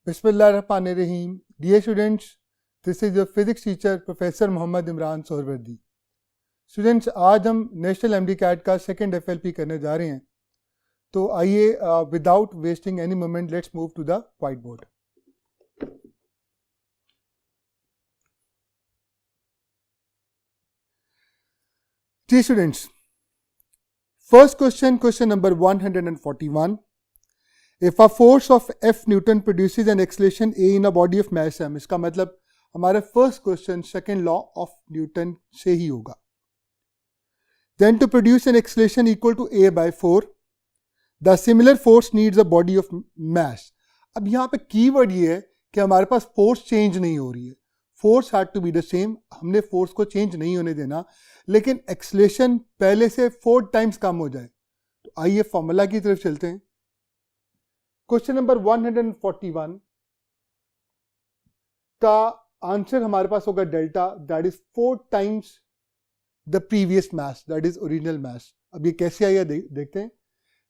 Bismillahirrahmanirrahim. Dear students, this is your physics teacher Professor Mohammad Imran Sohrawardy. Students, आज हम national MD CAT का second FLP करने जा रहे हैं. तो आइए without wasting any moment let's move to the white board. जी students, first question number 141. If a force of F Newton produces an acceleration A in a body of mass M, इसका मतलब हमारा first question second law of Newton से ही होगा. Then to produce an acceleration equal to A by 4, the similar force needs a body of mass. अब यहाँ पे keyword ये है कि हमारे पास फोर्स चेंज नहीं हो रही है. Force had to be the same, हमने फोर्स को चेंज नहीं होने देना, लेकिन एक्सलेशन पहले से 4 टाइम्स कम हो जाए. तो आइए फॉर्मूला की तरफ चलते हैं. क्वेश्चन नंबर 141 का आंसर हमारे पास होगा delta, that is 4 times the previous mass, that is original mass. अब ये कैसे आया देखते हैं.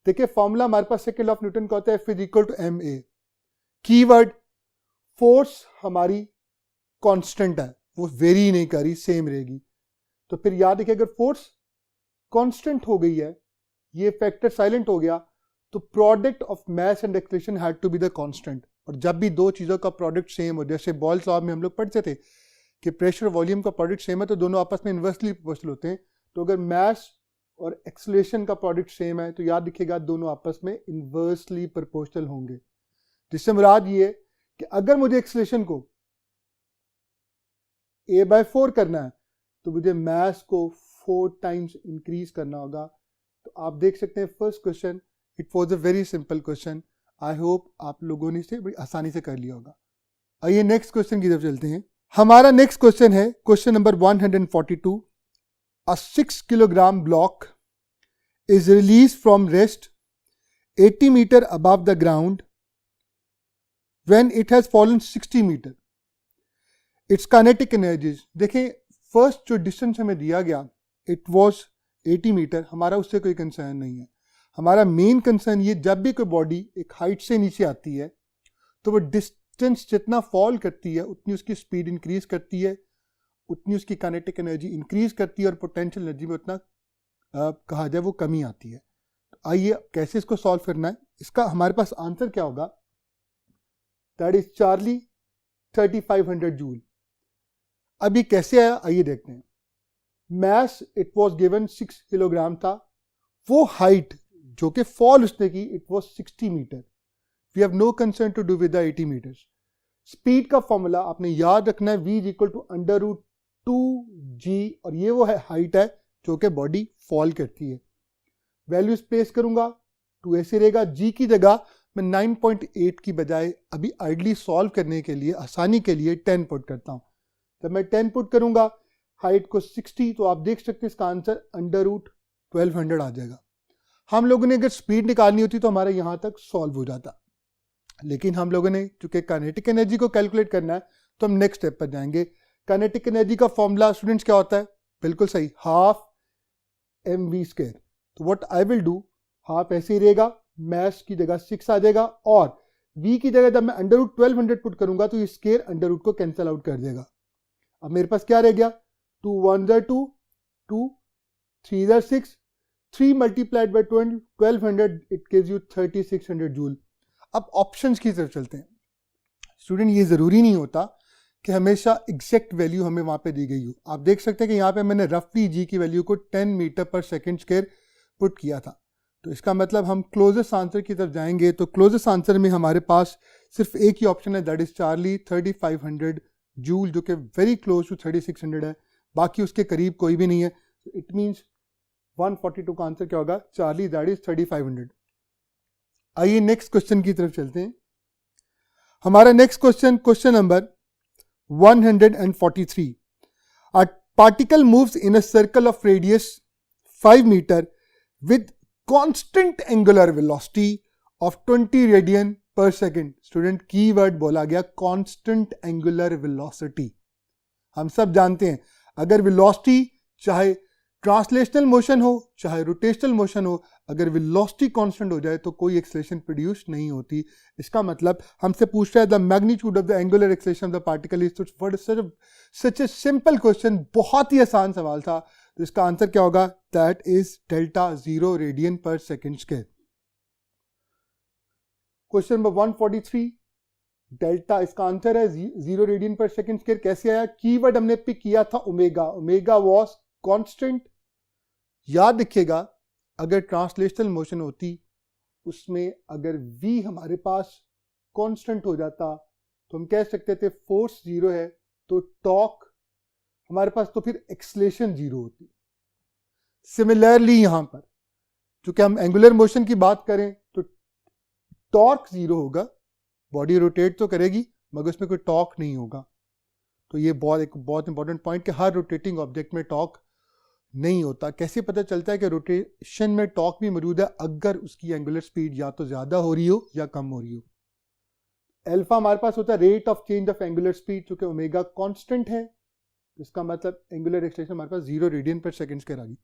देखिए फॉर्मूला हमारे पास सेकेंड लॉ ऑफ न्यूटन का होता है F is equal to ma. Keyword force हमारी कांस्टेंट है, वो वेरी नहीं कर रही, सेम रहेगी. तो फिर याद रखिए अगर फोर्स कांस्टेंट हो गई है, ये फैक्टर साइलेंट हो गया, तो product of mass and acceleration had to be the constant. और जब भी दो चीजों का प्रोडक्ट सेम हो, जैसे बॉल्स लॉ में हम लोग पढ़ते थे कि प्रेशर वॉल्यूम का प्रोडक्ट सेम है तो दोनों आपस में इन्वर्सली प्रोपोर्शनल होते हैं. तो अगर मास और एक्सेलरेशन का प्रोडक्ट सेम है तो याद रखिएगा दोनों आपस में इन्वर्सली प्रोपोर्शनल होंगे. जिससे मुराद ये है कि अगर मुझे एक्सेलरेशन को A/4 करना है तो मुझे मास को 4 टाइम्स इंक्रीज करना होगा. तो आप देख सकते हैं first question, it was a very simple question. I hope आप लोगों ने इसे बड़ी आसानी से कर लिया होगा. आइए नेक्स्ट क्वेश्चन की तरफ चलते हैं. हमारा नेक्स्ट क्वेश्चन है question number 142. A 6 kilogram block is release from rest 80 meter above the ground when it has fallen 60 meter. Its kinetic energies. देखिए फर्स्ट जो डिस्टेंस हमें दिया गया इट वॉज 80 मीटर, हमारा उससे कोई कंसर्न नहीं है. हमारा मेन कंसर्न ये, जब भी कोई बॉडी एक हाइट से नीचे आती है तो वो डिस्टेंस जितना फॉल करती है उतनी उसकी स्पीड इंक्रीज करती है, उतनी उसकी काइनेटिक एनर्जी इंक्रीज करती है और पोटेंशियल एनर्जी में उतना कहा जाए वो कमी आती है. तो आइए कैसे इसको सॉल्व करना है. इसका हमारे पास आंसर क्या होगा, दैट इज चार्ली 3500 जूल. अभी कैसे आया आइए देखते हैं. Mass it was given 6 kilogram था, वो हाइट जो कि फॉल उसने की it was 60 meter. We have no concern to do with the 80 meters. Speed का फॉर्मूला आपने याद रखना है, v is equal to √2g, और ये वो है हाइट है जो कि बॉडी फॉल करती है. वैल्यूज प्लेस करूंगा, 2 ऐसे रहेगा. g की जगह मैं 9.8 की बजाय अभी आइडली सॉल्व करने के लिए आसानी के लिए 10 पुट करता हूं. जब मैं 10 पुट करूंगा हाइट को 60, तो आप देख सकते हैं इसका आंसर √1200 आ जाएगा. हम लोगों ने अगर स्पीड निकालनी होती तो हमारा यहां तक सॉल्व हो जाता, लेकिन हम लोगों ने चूंकि काइनेटिक एनर्जी को कैलकुलेट करना है तो हम नेक्स्ट स्टेप पर जाएंगे. काइनेटिक एनर्जी का फॉर्मूला स्टूडेंट्स क्या होता है, बिल्कुल सही, हाफ mv². तो what I will do, half ऐसे ही रहेगा, मास की जगह 6 आ जाएगा, और v की जगह जब मैं √1200 पुट करूंगा तो ये स्केयर √ को कैंसिल आउट कर देगा. अब मेरे पास क्या रह गया, 2 1 2 2 3 6, 3 multiplied by 1200 it gives you 3600 joule. अब ऑप्शंस की तरफ चलते हैं. स्टूडेंट ये जरूरी नहीं होता कि हमेशा एग्जैक्ट वैल्यू हमें वहां पे दी गई हो. आप देख सकते हैं कि यहाँ पे मैंने रफली जी की वैल्यू को 10 मीटर पर सेकेंड स्क्वायर पुट किया था. तो इसका मतलब हम क्लोजेस्ट आंसर की तरफ जाएंगे तो क्लोजेस्ट आंसर में हमारे पास सिर्फ एक ही ऑप्शन है, दैट इज चार्ली 3500 जूल, जो कि वेरी क्लोज टू 3600 है. बाकी उसके करीब कोई भी नहीं है. इट मीन्स 142 का आंसर क्या होगा, चार्ली, दैट इज 3500. आइए नेक्स्ट क्वेश्चन की तरफ चलते हैं. हमारा next question number 143. A particle moves in a circle of radius 5 meter with constant angular velocity of 20 radian per second. Student keyword बोला गया कांस्टेंट एंगुलर वेलोसिटी. हम सब जानते हैं अगर वेलोसिटी चाहे ट्रांसलेशनल मोशन हो चाहे रोटेशनल मोशन हो, अगर वेलोसिटी कांस्टेंट हो जाए तो कोई एक्सेलरेशन प्रोड्यूस नहीं होती। इसका मतलब हमसे पूछ रहा है the magnitude of the angular acceleration of the particle is such a simple question, बहुत ही आसान सवाल था। तो इसका आंसर क्या होगा? That is delta 0 radian per second square. Question number 143, delta, इसका आंसर है 0 रेडियन पर सेकेंड स्क्वायर। कैसे आया? कीवर्ड हमने पिक किया था ओमेगा, ओमेगा वॉज कांस्टेंट। याद रखिएगा अगर ट्रांसलेशनल मोशन होती उसमें अगर v हमारे पास कांस्टेंट हो जाता तो हम कह सकते थे फोर्स 0 है तो टॉर्क हमारे पास, तो फिर एक्सेलरेशन 0 होती। सिमिलरली यहां पर चूंकि हम एंगुलर मोशन की बात करें तो टॉर्क 0 होगा, बॉडी रोटेट तो करेगी मगर उसमें कोई टॉर्क नहीं होगा। तो ये एक बहुत इंपॉर्टेंट पॉइंट कि हर रोटेटिंग ऑब्जेक्ट में टॉर्क नहीं होता। कैसे पता चलता है कि रोटेशन में टॉर्क भी मौजूद है? अगर उसकी एंगुलर स्पीड या तो ज्यादा हो रही हो या कम हो रही हो। अल्फा हमारे पास होता है rate of change of angular speed, चूंकि ओमेगा कांस्टेंट है इसका मतलब एंगुलर एक्सेलरेशन हमारे पास 0 रेडियन पर सेकंड स्क्वायर आ गई।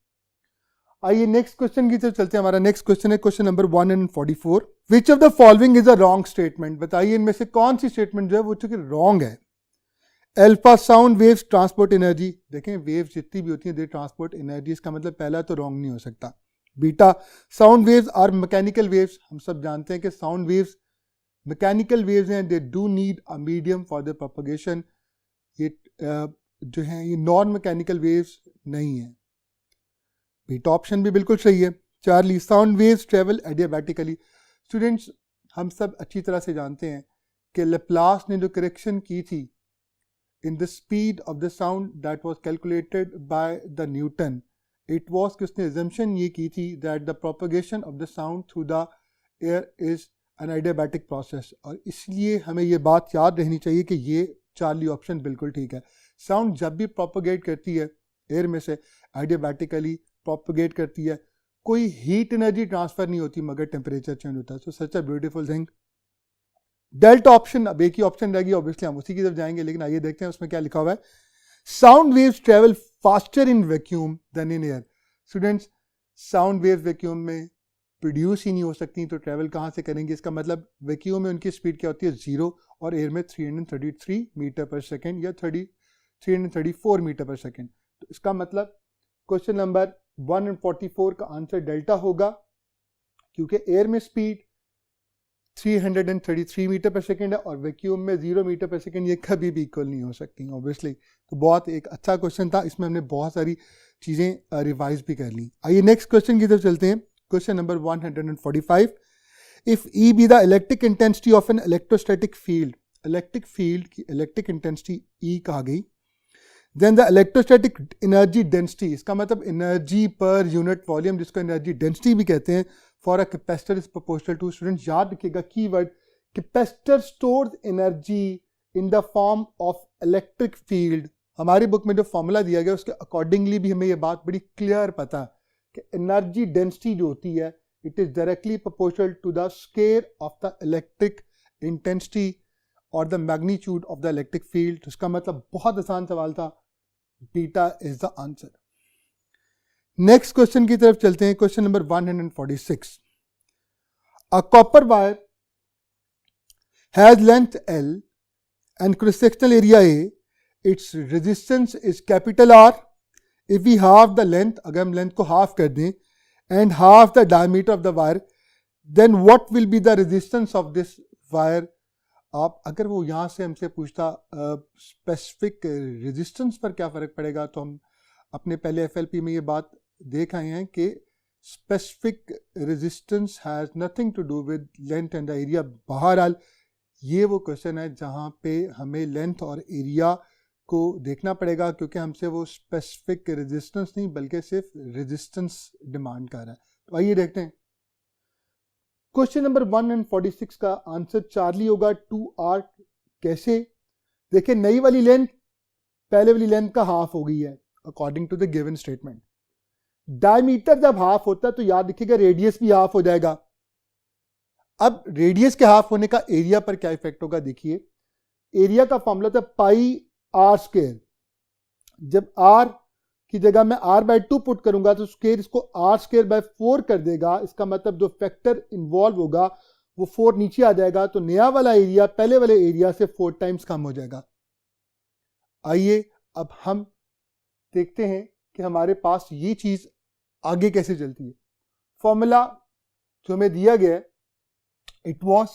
आइए नेक्स्ट क्वेश्चन की तरफ चलते हैं। हमारा नेक्स्ट क्वेश्चन है question number 144, which of the following is a wrong statement. बताइए इनमें से कौन सी स्टेटमेंट जो है वो चूंकि रॉन्ग है। Alpha sound waves transport energy, देखें वेव्स जितनी भी होती हैं दे ट्रांसपोर्ट एनर्जी, इसका मतलब पहला तो रॉन्ग नहीं हो सकता। Beta sound waves are mechanical waves, हम सब जानते हैं कि साउंड वेव्स मैकेनिकल वेव्स हैं, they do need a medium for the propagation. ये जो है ये नॉन मैकेनिकल वेव्स नहीं है। बीटा ऑप्शन भी बिल्कुल सही है। Charlie sound waves travel adiabatically. Students हम सब अच्छी तरह से जानते हैं कि लैप्लास ने जो करेक्शन की थी in the speed of the sound that was calculated by the Newton, it was कि उसने assumption ये की थी that the propagation of the sound through the air is an adiabatic process, और इसलिए हमें ये बात याद रहनी चाहिए कि ये चार्ली ऑप्शन बिल्कुल ठीक है। साउंड जब भी प्रोपोगेट करती है एयर में से adiabatically प्रोपोगेट करती है, कोई हीट एनर्जी ट्रांसफर नहीं होती मगर टेम्परेचर चेंज होता है। So such a beautiful thing. Delta option, अब एक ही ऑप्शन रहेगी, ऑब्वियसली हम उसी की तरफ जाएंगे, लेकिन आइए देखते हैं उसमें क्या लिखा हुआ है। Sound waves travel faster in vacuum than in air. Students sound waves vacuum में प्रोड्यूस ही नहीं हो सकती तो ट्रेवल कहाँ से करेंगे? इसका मतलब वैक्यूम में उनकी स्पीड क्या होती है? 0, और एयर में 333 मीटर पर सेकेंड या 334 मीटर पर सेकेंड। तो इसका मतलब क्वेश्चन नंबर 144 का आंसर डेल्टा होगा, क्योंकि एयर में स्पीड 333 मीटर पर सेकेंड है और वैक्यूम में 0 मीटर पर सेकेंड, ये कभी भी इक्वल नहीं हो सकती ऑब्वियसली। तो बहुत एक अच्छा क्वेश्चन था, इसमें हमने बहुत सारी चीज़ें रिवाइज भी कर ली। आइए नेक्स्ट क्वेश्चन की तरफ चलते हैं। Question number 145, if E be the electric intensity of an electrostatic field, electric field की इलेक्ट्रिक इंटेंसिटी ई कहा गई, then the electrostatic energy density, इसका मतलब एनर्जी पर यूनिट वॉल्यूम जिसको एनर्जी डेंसिटी भी कहते हैं, for a capacitor is proportional to. Student याद रखिएगा keyword capacitor stores energy in the form of electric field. हमारी बुक में जो फॉर्मूला दिया गया उसके अकॉर्डिंगली भी हमें ये बात बड़ी क्लियर पता है कि एनर्जी डेंसिटी जो होती है it is directly proportional to the square of the electric intensity और the magnitude of the electric field. इसका मतलब बहुत आसान सवाल था, beta is the answer. Next question की तरफ चलते हैं। Question number 146, a copper wire has length L and cross sectional area A, its resistance is capital R। If we half the length, अगर हम लेंथ को हाफ कर दें, and half the diameter of the wire, then what will be the resistance of this wire. आप अगर वो यहाँ से हमसे पूछता स्पेसिफिक रेजिस्टेंस पर क्या फ़र्क पड़ेगा, तो हम अपने पहले FLP में ये बात देख आए हैं कि specific resistance has nothing to do with length and the area. बहरहाल ये वो क्वेश्चन है जहाँ पे हमें लेंथ और एरिया को देखना पड़ेगा, क्योंकि हमसे वो स्पेसिफिक रेजिस्टेंस नहीं बल्कि सिर्फ रेजिस्टेंस डिमांड कर रहा है। तो आइए देखते हैं। क्वेश्चन नंबर 146 का आंसर चार्ली होगा 2R। कैसे? देखिए नई वाली लेंथ पहले वाली लेंथ का हाफ हो गई है according to the given statement. Diameter जब हाफ होता है तो याद रखिएगा रेडियस भी हाफ हो जाएगा। अब रेडियस के हाफ होने का एरिया पर क्या इफेक्ट होगा? देखिए एरिया का फॉर्मूला था पाई R स्क्वायर। जब R की जगह मैं r/2 पुट करूंगा तो स्क्वायर इसको r²/4 कर देगा। इसका मतलब जो फैक्टर इन्वॉल्व होगा वो 4 नीचे आ जाएगा, तो नया वाला एरिया पहले वाले एरिया से 4 टाइम्स कम हो जाएगा। आइए अब हम देखते हैं कि हमारे पास ये चीज आगे कैसे चलती है। फॉर्मूला जो हमें दिया गया है, इट वॉज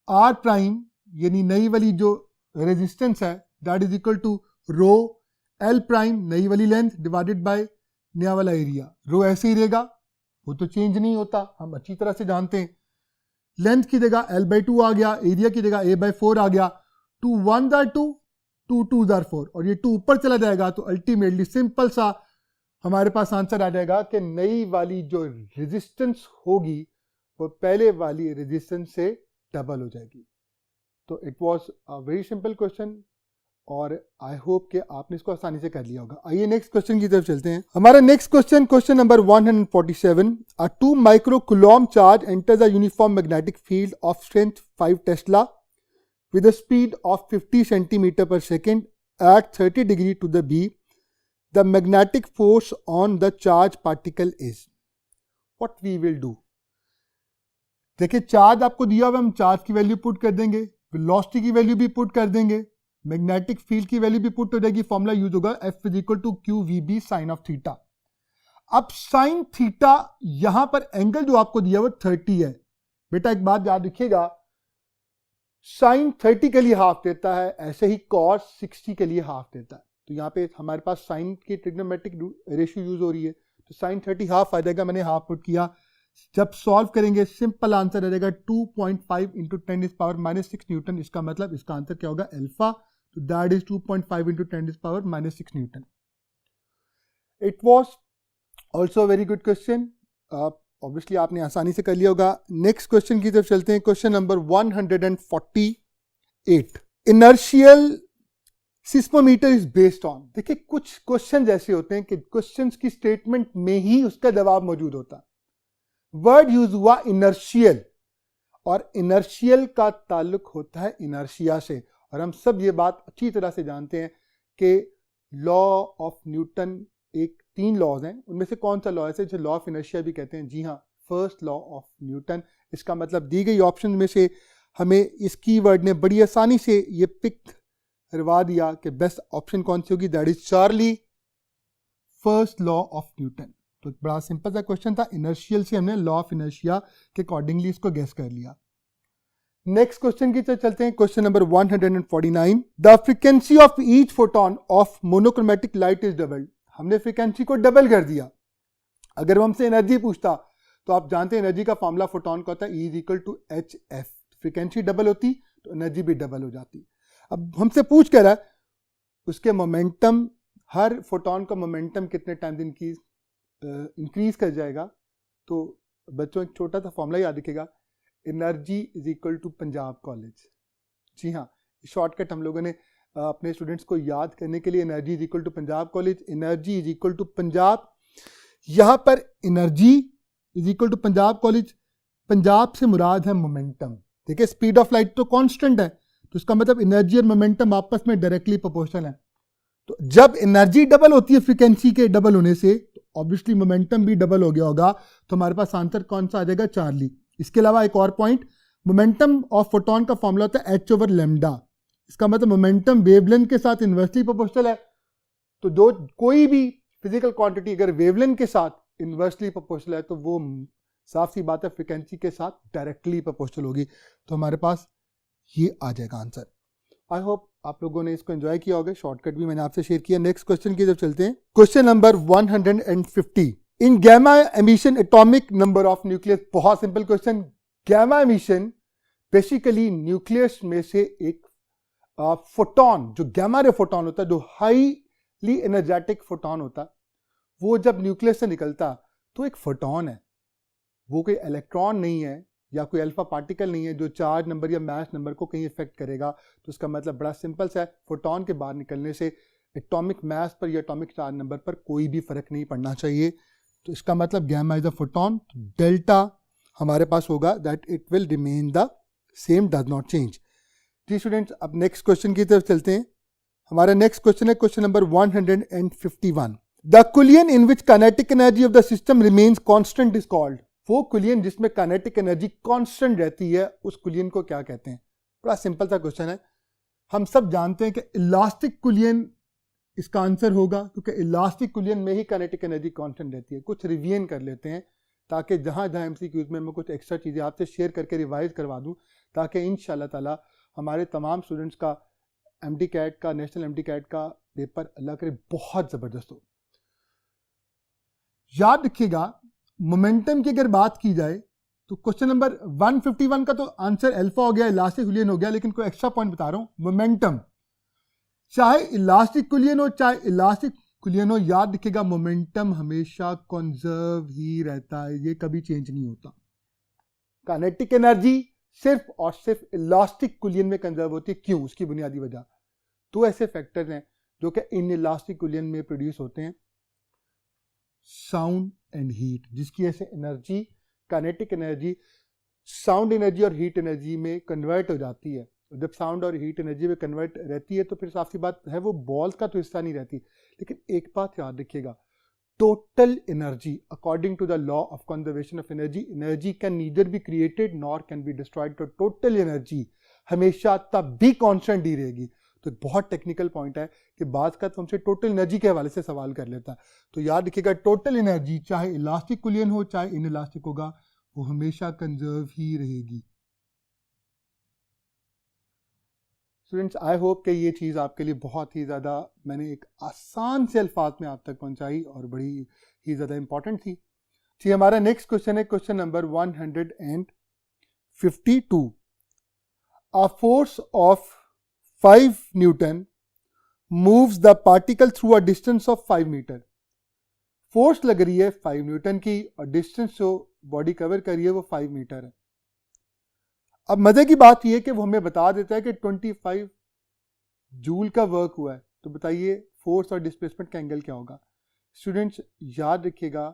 r प्राइम यानी नई वाली जो रेजिस्टेंस है that is equal to rho l prime नई वाली लेंथ डिवाइडेड बाय नया वाला एरिया। रो ऐसे ही रहेगा, वो तो चेंज नहीं होता, हम अच्छी तरह से जानते हैं। लेंथ की जगह l/2 आ गया, एरिया की जगह a/4 आ गया। 2 1 आर 2, 2 2 आर 4 और ये 2 ऊपर चला जाएगा तो अल्टीमेटली सिंपल सा हमारे पास आंसर आ जाएगा कि नई वाली जो रेजिस्टेंस होगी वो पहले वाली रेजिस्टेंस से डबल हो जाएगी। तो it was a very simple question और आई होप कि आपने इसको आसानी से कर लिया होगा। आइए नेक्स्ट क्वेश्चन की तरफ चलते हैं। हमारा next question number 147, a 2 microcoulomb charge enters a uniform magnetic field of strength 5 tesla with a speed of 50 centimeter per second at 30 degree to the B. The magnetic force on the charge particle is. What we will do? देखिए charge आपको दिया हुआ, हम charge की value put कर देंगे, velocity की value भी पुट कर देंगे, मैग्नेटिक फील्ड की वैल्यू भी पुट हो जाएगी। फॉर्मूला यूज होगा F = QVB sin of theta. अब साइन थीटा यहां पर एंगल जो आपको दिया हुआ 30 है। बेटा एक बात याद रखिएगा, साइन 30 के लिए हाफ देता है, ऐसे ही कॉस 60 के लिए हाफ देता है। तो यहाँ पे हमारे पास साइन की ट्रिग्नोमेट्रिक रेशियो यूज हो रही है, तो साइन 30 हाफ आ जाएगा, मैंने हाफ पुट किया। जब सॉल्व करेंगे सिंपल आंसर आ जाएगा 2.5 × 10⁻⁻6 न्यूटन। इसका मतलब इसका आंसर क्या होगा, अल्फा, तो that is 2.5 × 10⁻⁻6 Newton. It was also very good question, obviously आपने आसानी से कर लिया होगा। नेक्स्ट क्वेश्चन की तरफ चलते हैं। Question number 148, inertial seismometer is based on. देखिए कुछ क्वेश्चन ऐसे होते हैं कि क्वेश्चंस की स्टेटमेंट में ही उसका जवाब मौजूद होता है। वर्ड यूज हुआ इनर्शियल, और इनर्शियल का ताल्लुक होता है इनर्शिया से, और हम सब ये बात अच्छी तरह से जानते हैं कि लॉ ऑफ न्यूटन एक 3 लॉज हैं, उनमें से कौन सा लॉ है जिसे लॉ ऑफ इनर्शिया भी कहते हैं? जी हाँ, फर्स्ट लॉ ऑफ न्यूटन। इसका मतलब दी गई ऑप्शन में से हमें इस कीवर्ड ने बड़ी आसानी से ये पिक करवा दिया कि बेस्ट ऑप्शन कौन सी होगी, that is Charlie, first law of Newton. तो बड़ा सिंपल सा क्वेश्चन था, इनर्शियल से हमने लॉ ऑफ इनर्शिया के अकॉर्डिंगली इसको गेस कर लिया। नेक्स्ट क्वेश्चन की तरफ चलते हैं। Question number 149, the frequency of each photon of monochromatic light is doubled. हमने फ्रीक्वेंसी को डबल कर दिया। अगर वो हमसे एनर्जी पूछता तो आप जानते हैं एनर्जी का फॉर्मूला फोटोन का होता है E = hf। फ्रीक्वेंसी डबल होती तो एनर्जी भी डबल हो जाती। अब हमसे पूछ कर रहा है उसके मोमेंटम, हर फोटोन का मोमेंटम कितने टाइम्स इंक्रीज कर जाएगा। तो बच्चों एक छोटा सा फॉर्मूला याद रखिएगा, एनर्जी = पंजाब कॉलेज। जी हाँ, शॉर्टकट हम लोगों ने अपने स्टूडेंट्स को याद करने के लिए energy = Punjab college, energy = Punjab. यहां पर एनर्जी = पंजाब कॉलेज, पंजाब से मुराद है मोमेंटम। देखिए स्पीड ऑफ लाइट तो कांस्टेंट है, तो इसका मतलब एनर्जी और मोमेंटम आपस में डायरेक्टली प्रोपोर्शनल है। तो जब एनर्जी डबल होती है फ्रीक्वेंसी के डबल होने से, तो ऑब्वियसली मोमेंटम भी डबल हो गया होगा। तो हमारे पास आंसर कौन सा आ जाएगा, चार्ली। इसके अलावा एक और पॉइंट, मोमेंटम ऑफ फोटोन का फॉर्मूला होता है h/λ। इसका मतलब मोमेंटम वेवलेंथ के साथ इन्वर्सली प्रोपोर्शनल है। तो जो कोई भी फिजिकल क्वांटिटी अगर वेवलेंथ के साथ इन्वर्सली प्रोपोर्शनल है तो वो साफ सी बात है फ्रीक्वेंसी के साथ डायरेक्टली प्रोपोर्शनल होगी। तो हमारे पास ये आ जाएगा आंसर। आई होप आप लोगों ने इसको एंजॉय किया होगा, शॉर्टकट भी मैंने आपसे शेयर किया। नेक्स्ट क्वेश्चन की तरफ चलते हैं। Question number 150, in gamma emission atomic number of nucleus. बहुत simple question. Gamma emission basically nucleus में से एक फोटोन, जो गैमा रे फोटोन होता है, जो हाईली एनर्जेटिक फोटोन होता है, वो जब न्यूक्लियस से निकलता तो एक फोटोन है, वो कोई इलेक्ट्रॉन नहीं है या कोई अल्फा पार्टिकल नहीं है जो चार्ज नंबर या मास नंबर को कहीं इफेक्ट करेगा। तो इसका मतलब बड़ा सिंपल सा है, फोटोन के बाहर निकलने से एटॉमिक मास पर या एटॉमिक चार्ज नंबर पर कोई भी फर्क नहीं पड़ना चाहिए। तो इसका मतलब gamma is a photon, delta हमारे पास होगा that it will remain the same, does not change. जी स्टूडेंट्स, अब नेक्स्ट क्वेश्चन की तरफ चलते हैं। हमारा नेक्स्ट क्वेश्चन है question number 151. The collision in which kinetic energy of the system remains constant is called. वो कुलियन जिसमें काइनेटिक एनर्जी कांस्टेंट रहती है उस कुलियन को क्या कहते हैं? बड़ा सिंपल सा क्वेश्चन है. हम सब जानते हैं कि इलास्टिक कुलियन इसका आंसर होगा, क्योंकि इलास्टिक कुलियन में ही काइनेटिक एनर्जी कांस्टेंट रहती है. कुछ रिवीजन कर लेते हैं ताकि जहां जहां एमसीक्यूज में मैं कुछ एक्स्ट्रा चीज़ें आपसे शेयर करके रिवाइज करवा दूं, ताकि इंशाल्लाह ताला हमारे तमाम स्टूडेंट्स का एमडी कैट का, नेशनल एमडी कैट का पेपर अल्लाह करे बहुत ज़बरदस्त हो. याद रखिएगा, मोमेंटम की अगर बात की जाए तो क्वेश्चन नंबर 151 का तो आंसर अल्फा हो गया, इलास्टिक कुलियन हो गया, लेकिन कोई एक्स्ट्रा पॉइंट बता रहा हूं. मोमेंटम चाहे इलास्टिक कुलियन हो चाहे इलास्टिक कुलियन हो, याद रखिएगा मोमेंटम हमेशा कंजर्व ही रहता है, ये कभी चेंज नहीं होता. काइनेटिक एनर्जी सिर्फ और सिर्फ इलास्टिक कुलियन में कंजर्व होती है. क्यों? उसकी बुनियादी वजह तो ऐसे फैक्टर्स हैं जो कि इन इलास्टिक कुलियन में प्रोड्यूस होते हैं. साउंड एंड हीट, जिसकी ऐसे energy, kinetic energy sound energy और हीट एनर्जी में कन्वर्ट हो जाती है. जब साउंड और हीट एनर्जी में कन्वर्ट रहती है तो फिर साफ सी बात है वो बॉल का तो हिस्सा नहीं रहती. लेकिन एक बात याद रखिएगा, total energy according to the law of conservation of energy, energy can neither be created nor can be destroyed. तो टोटल एनर्जी हमेशा तब भी कांस्टेंट ही रहेगी. तो बहुत टेक्निकल पॉइंट है कि बात का तो हमसे टोटल एनर्जी के हवाले से सवाल कर लेता है. तो याद रखिएगा, टोटल एनर्जी चाहे इलास्टिक कुलियन हो चाहे इन इलास्टिक होगा, वो हमेशा कंजर्व ही रहेगी. स्टूडेंट्स, आई होप कि ये चीज़ आपके लिए बहुत ही ज़्यादा मैंने एक आसान से अल्फाज में आप तक पहुंचाई और बड़ी ही ज़्यादा इंपॉर्टेंट थी. जी, हमारा नेक्स्ट क्वेश्चन है question number 152. A force of 5 newton moves the particle through a distance of 5 meter. Force लग रही है 5 न्यूटन की और डिस्टेंस जो बॉडी कवर कर रही है वो 5 मीटर है. अब मजे की बात यह है कि वो हमें बता देता है कि 25 जूल का वर्क हुआ है. तो बताइए फोर्स और डिस्प्लेसमेंट का एंगल क्या होगा? स्टूडेंट्स, याद रखिएगा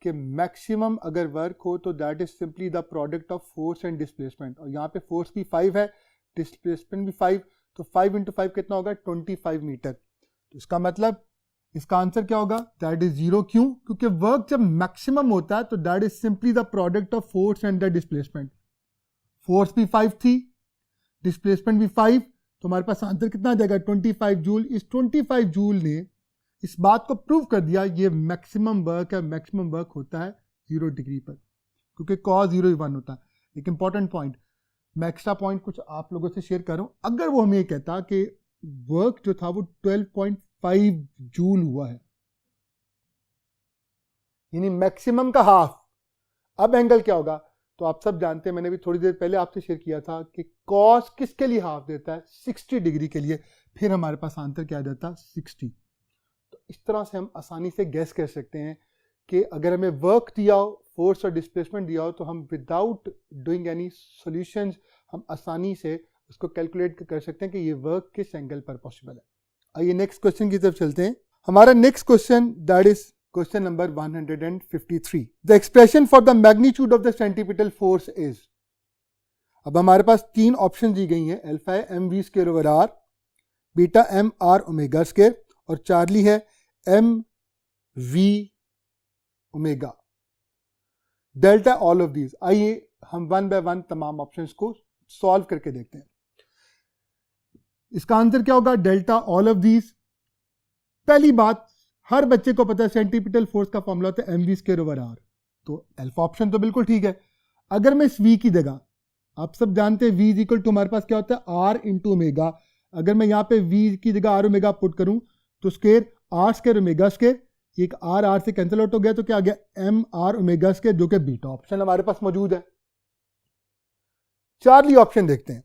कि मैक्सिमम अगर वर्क हो तो that is simply the product of force and displacement. और यहाँ पे फोर्स भी 5 है, डिस्प्लेसमेंट भी 5, तो 5 × 5 कितना होगा? 25 मीटर. तो इसका मतलब इसका आंसर क्या होगा? That is 0. क्यों? क्योंकि वर्क जब मैक्सिमम होता है तो that is simply the product of force and the displacement. Force भी 5 थी, डिस्प्लेसमेंट भी 5, तो हमारे पास आंसर कितना आ जाएगा? 25 जूल. इस 25 जूल ने इस बात को प्रूव कर दिया ये मैक्सिमम वर्क है. मैक्सिमम वर्क होता है 0 डिग्री पर, क्योंकि cos 0 ही 1 होता है. एक इंपॉर्टेंट पॉइंट, मैं एक्स्ट्रा पॉइंट कुछ आप लोगों से शेयर कर रहा हूं. अगर वो हमें कहता कि वर्क जो था वो 12.5 जूल हुआ है, यानी मैक्सिमम का हाफ, अब एंगल क्या होगा? तो आप सब जानते हैं, मैंने भी थोड़ी देर पहले आपसे शेयर किया था कि cos किसके लिए हाफ देता है? 60 डिग्री के लिए. फिर हमारे पास आंसर क्या देता है? 60. तो इस तरह से हम आसानी से गैस कर सकते हैं कि अगर हमें वर्क दिया हो, फोर्स और डिस्प्लेसमेंट दिया हो, तो हम विदाउट डूइंग एनी सॉल्यूशंस हम आसानी से उसको कैलकुलेट कर सकते हैं कि ये वर्क किस एंगल पर पॉसिबल है. आइए नेक्स्ट क्वेश्चन की तरफ चलते हैं. हमारा next question that is question number 153. The expression for the magnitude of the centripetal force is. अब हमारे पास 3 ऑप्शन दी गई हैं. अल्फा है mv²/r, बीटा mr⍵², और चार्ली है mv⍵. Delta all of these. आइए हम 1 बाय 1 तमाम ऑप्शंस को सॉल्व करके देखते हैं. इसका आंसर क्या होगा? Delta all of these. पहली बात, हर बच्चे को पता है सेंट्रीपिटल फोर्स का फॉर्मूला होता है mv²/r. तो अल्फा ऑप्शन तो बिल्कुल ठीक है. अगर मैं इस v की जगह, आप सब जानते हैं v इज इक्वल टू हमारे पास क्या होता है? r × omega. अगर मैं यहाँ पे v की जगह r ओमेगा पुट करूं तो स्क्वायर r² ओमेगा², एक r से कैंसिल आउट हो गया, तो क्या आ गया? mr⍵², जो कि बीटा ऑप्शन हमारे पास मौजूद है. चार्ली ऑप्शन देखते हैं.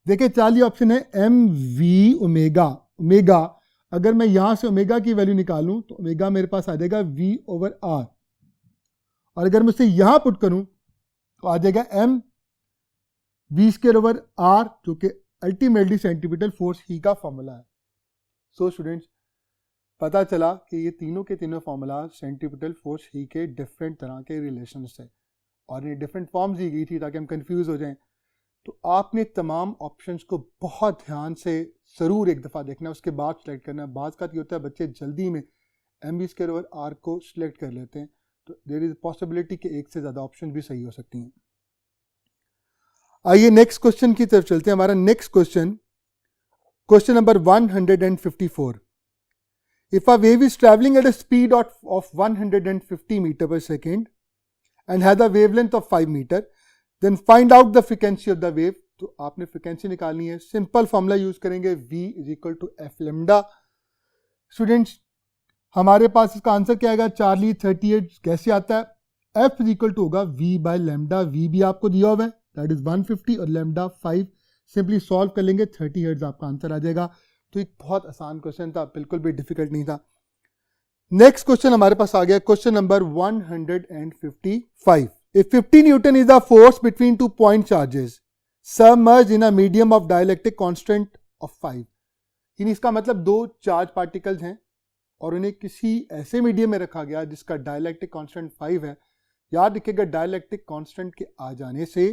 देखिए चार्ली ऑप्शन है mv⍵. ओमेगा, अगर मैं यहां से ओमेगा की वैल्यू निकालूं तो ओमेगा मेरे पास आ जाएगा v/r, और अगर मैं उसे यहां पुट करूं तो आ जाएगा mv²/r, जो कि अल्टीमेटली सेंट्रीपिटल फोर्स ही का फॉर्मूला है. सो स्टूडेंट्स, पता चला कि ये तीनों के तीनों फॉर्मूला सेंट्रीपिटल फोर्स ही के डिफरेंट तरह के रिलेशन से, और ये डिफरेंट फॉर्म्स दी गई थी ताकि हम कंफ्यूज हो जाएं. तो आपने तमाम ऑप्शंस को बहुत ध्यान से ज़रूर एक दफ़ा देखना है, उसके बाद सिलेक्ट करना है। बाज़ का ये होता है बच्चे जल्दी में MB² ओवर R को सिलेक्ट कर लेते हैं, तो देयर इज़ पॉसिबिलिटी कि एक से ज़्यादा ऑप्शन भी सही हो सकती हैं। आइए नेक्स्ट क्वेश्चन की तरफ चलते हैं। हमारा next question number 154। If a wave is traveling at a speed of 150 meter per second and has a wavelength of 5 meter, then find out the frequency of the wave. तो आपने frequency निकालनी है। Simple formula use करेंगे, V is equal to f lambda. Students हमारे पास इसका answer क्या आएगा? चार्ली 38 कैसे आता है? F इज इक्वल टू होगा V बाय लेमडा। V भी आपको दिया हुआ है, दैट इज 150 और लेमडा 5। सिंपली सॉल्व कर लेंगे, 30 हर्ट्ज आपका आंसर आ जाएगा। तो एक बहुत आसान क्वेश्चन था, बिल्कुल भी डिफिकल्ट नहीं था। नेक्स्ट क्वेश्चन हमारे पास आ गया, question number 155। If 50 Newton is the force between 2 point charges submerged in a medium of dielectric constant of 5, यानी इसका मतलब दो चार्ज पार्टिकल्स हैं और उन्हें किसी ऐसे मीडियम में रखा गया जिसका डायलैक्टिक कांस्टेंट 5 है। याद रखिएगा डायलैक्टिक कांस्टेंट के आ जाने से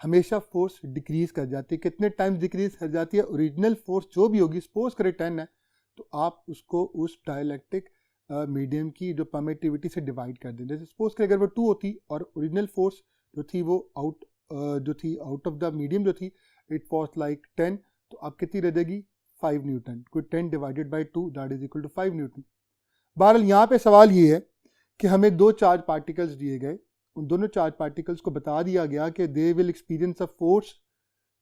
हमेशा फोर्स डिक्रीज कर जाती है। कितने टाइम्स डिक्रीज कर जाती है? ओरिजिनल फोर्स जो भी होगी, सपोज करें 10 है, तो आप उसको उस डायलैक्टिक मीडियम की जो परमिटिविटी से डिवाइड कर दें। जैसे सपोज करें अगर वो 2 होती और ओरिजिनल फोर्स जो थी वो आउट ऑफ द मीडियम जो थी इट वॉज लाइक 10, तो आप कितनी रह जाएगी? 5 न्यूटन। कोई 10 divided by 2 that is equal to 5 newton. बहरहाल यहाँ पे सवाल ये है कि हमें दो चार्ज पार्टिकल्स दिए गए, उन दोनों चार्ज पार्टिकल्स को बता दिया गया कि they will experience a force,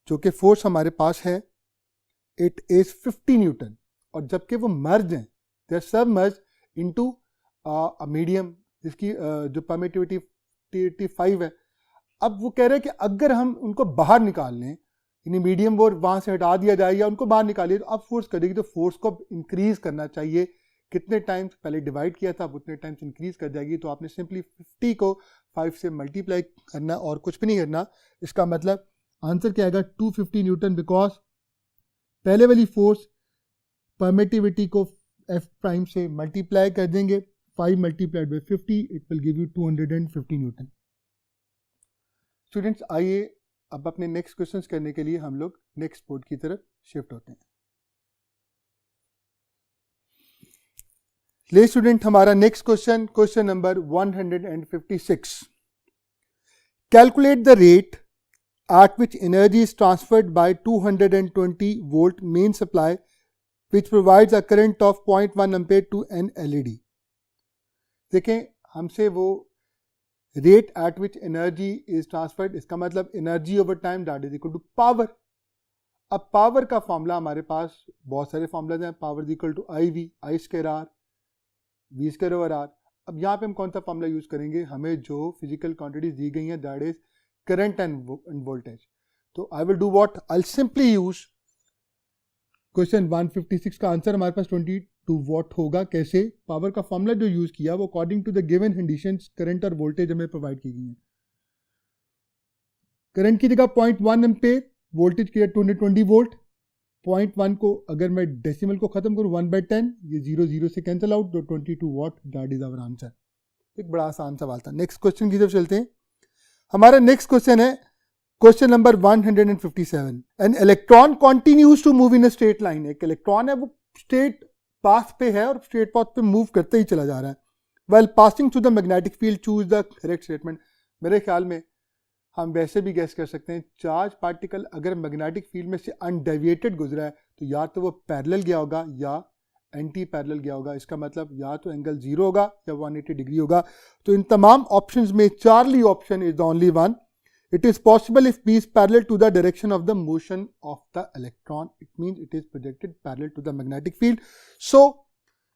जो कि फोर्स हमारे पास है इट इज 50 न्यूटन, और जबकि वो मर्ज हैं, they are submerge into a medium जिसकी जो परमिटिविटी 5 है। अब वो कह रहे हैं कि अगर हम उनको बाहर निकाल लें, यानी मीडियम वो वहाँ से हटा दिया जाए या उनको बाहर निकालिए, तो अब फोर्स करेगी, तो फोर्स को इंक्रीज करना चाहिए। कितने टाइम्स पहले डिवाइड किया था, अब उतने टाइम्स इंक्रीज कर जाएगी। तो आपने सिंपली 50 को 5 से मल्टीप्लाई करना और कुछ भी नहीं करना। इसका मतलब आंसर क्या आएगा? 250 न्यूटन, बिकॉज पहले वाली फोर्स परमिटिविटी को F प्राइम से मल्टीप्लाई कर देंगे, 5 multiplied by 50 it will give you 250 Newton. Students आइए अब अपने नेक्स्ट क्वेश्चंस करने के लिए हम लोग नेक्स्ट बोर्ड की तरफ शिफ्ट होते हैं। ले स्टूडेंट हमारा next question number 156। Calculate the rate at which energy is transferred by 220 volt main supply which provides a current of 0.1 ampere to an LED। देखें हमसे वो rate at which energy is transferred, इसका मतलब energy over time that is equal to power. अब power का formula हमारे पास बहुत सारे फॉर्मूलाज हैं। Power is equal to IV, I²R, V²/R। अब यहाँ पे हम कौन सा फॉर्मूला यूज करेंगे? हमें जो फिजिकल क्वांटिटीज दी गई हैं that is current and voltage. तो I will do what, I simply use question 156 का आंसर हमारे पास 22 वॉट होगा। कैसे? पावर का फॉर्मूला जो यूज किया वो according to the given conditions current और वोल्टेज हमें प्रोवाइड की गई है। करंट की जगह 0.1 एम्पेयर, वोल्टेज की 220 वोल्ट। 0.1 को अगर मैं डेसिमल को खत्म करूं 1/10, ये 0 से कैंसिल आउट, तो 22 watt that is our answer. एक बड़ा आसान सवाल था। नेक्स्ट क्वेश्चन की तरफ चलते हैं। हमारा नेक्स्ट क्वेश्चन है question number 157। An electron continues to move in a straight line. एक इलेक्ट्रॉन है वो स्ट्रेट पाथ पे है और स्ट्रेट पाथ पे मूव करते ही चला जा रहा है। Well passing through the magnetic field choose the correct statement. मेरे ख्याल में हम वैसे भी गैस कर सकते हैं, चार्ज पार्टिकल अगर मैग्नेटिक फील्ड में से अनडेविएटेड गुजरा है तो या तो वो पैरेलल गया होगा या एंटी पैरेलल गया होगा। इसका मतलब या तो एंगल 0 होगा या 180 डिग्री होगा। तो इन तमाम ऑप्शंस में Charlie option is the only one. It is possible if B is parallel to the direction of the motion of the electron. It means it is projected parallel to the magnetic field. So,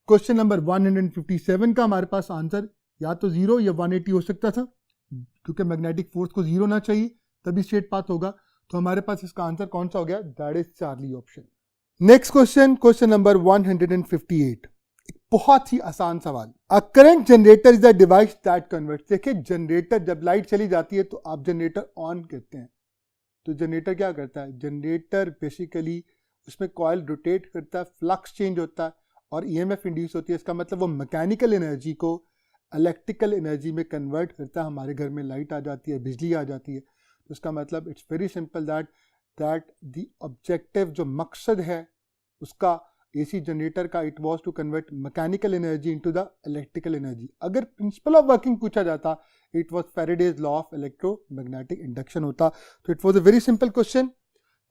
question number 157 का हमारे पास answer या तो 0 या 180 हो सकता था, क्योंकि magnetic force को 0 ना चाहिए तभी स्ट्रेट पाथ होगा। तो हमारे पास इसका आंसर कौन सा हो गया? That is Charlie option. Next question number 158। बहुत ही आसान सवाल। A current generator is a device that converts. देखिए जनरेटर, जब लाइट चली जाती है तो आप जनरेटर ऑन करते हैं, तो जनरेटर क्या करता है? जनरेटर बेसिकली उसमें कॉइल रोटेट करता है, फ्लक्स चेंज होता है और EMF इंड्यूस होती है। इसका मतलब वो मैकेनिकल एनर्जी को इलेक्ट्रिकल एनर्जी में कन्वर्ट करता है। हमारे घर में लाइट आ जाती है, बिजली आ जाती है। तो इसका मतलब it's very simple that the objective जो मकसद है उसका एसी जनरेटर का it was to convert mechanical energy into the electrical energy. अगर प्रिंसिपल ऑफ वर्किंग पूछा जाता it was Faraday's law of electromagnetic induction होता। तो it was a very simple question.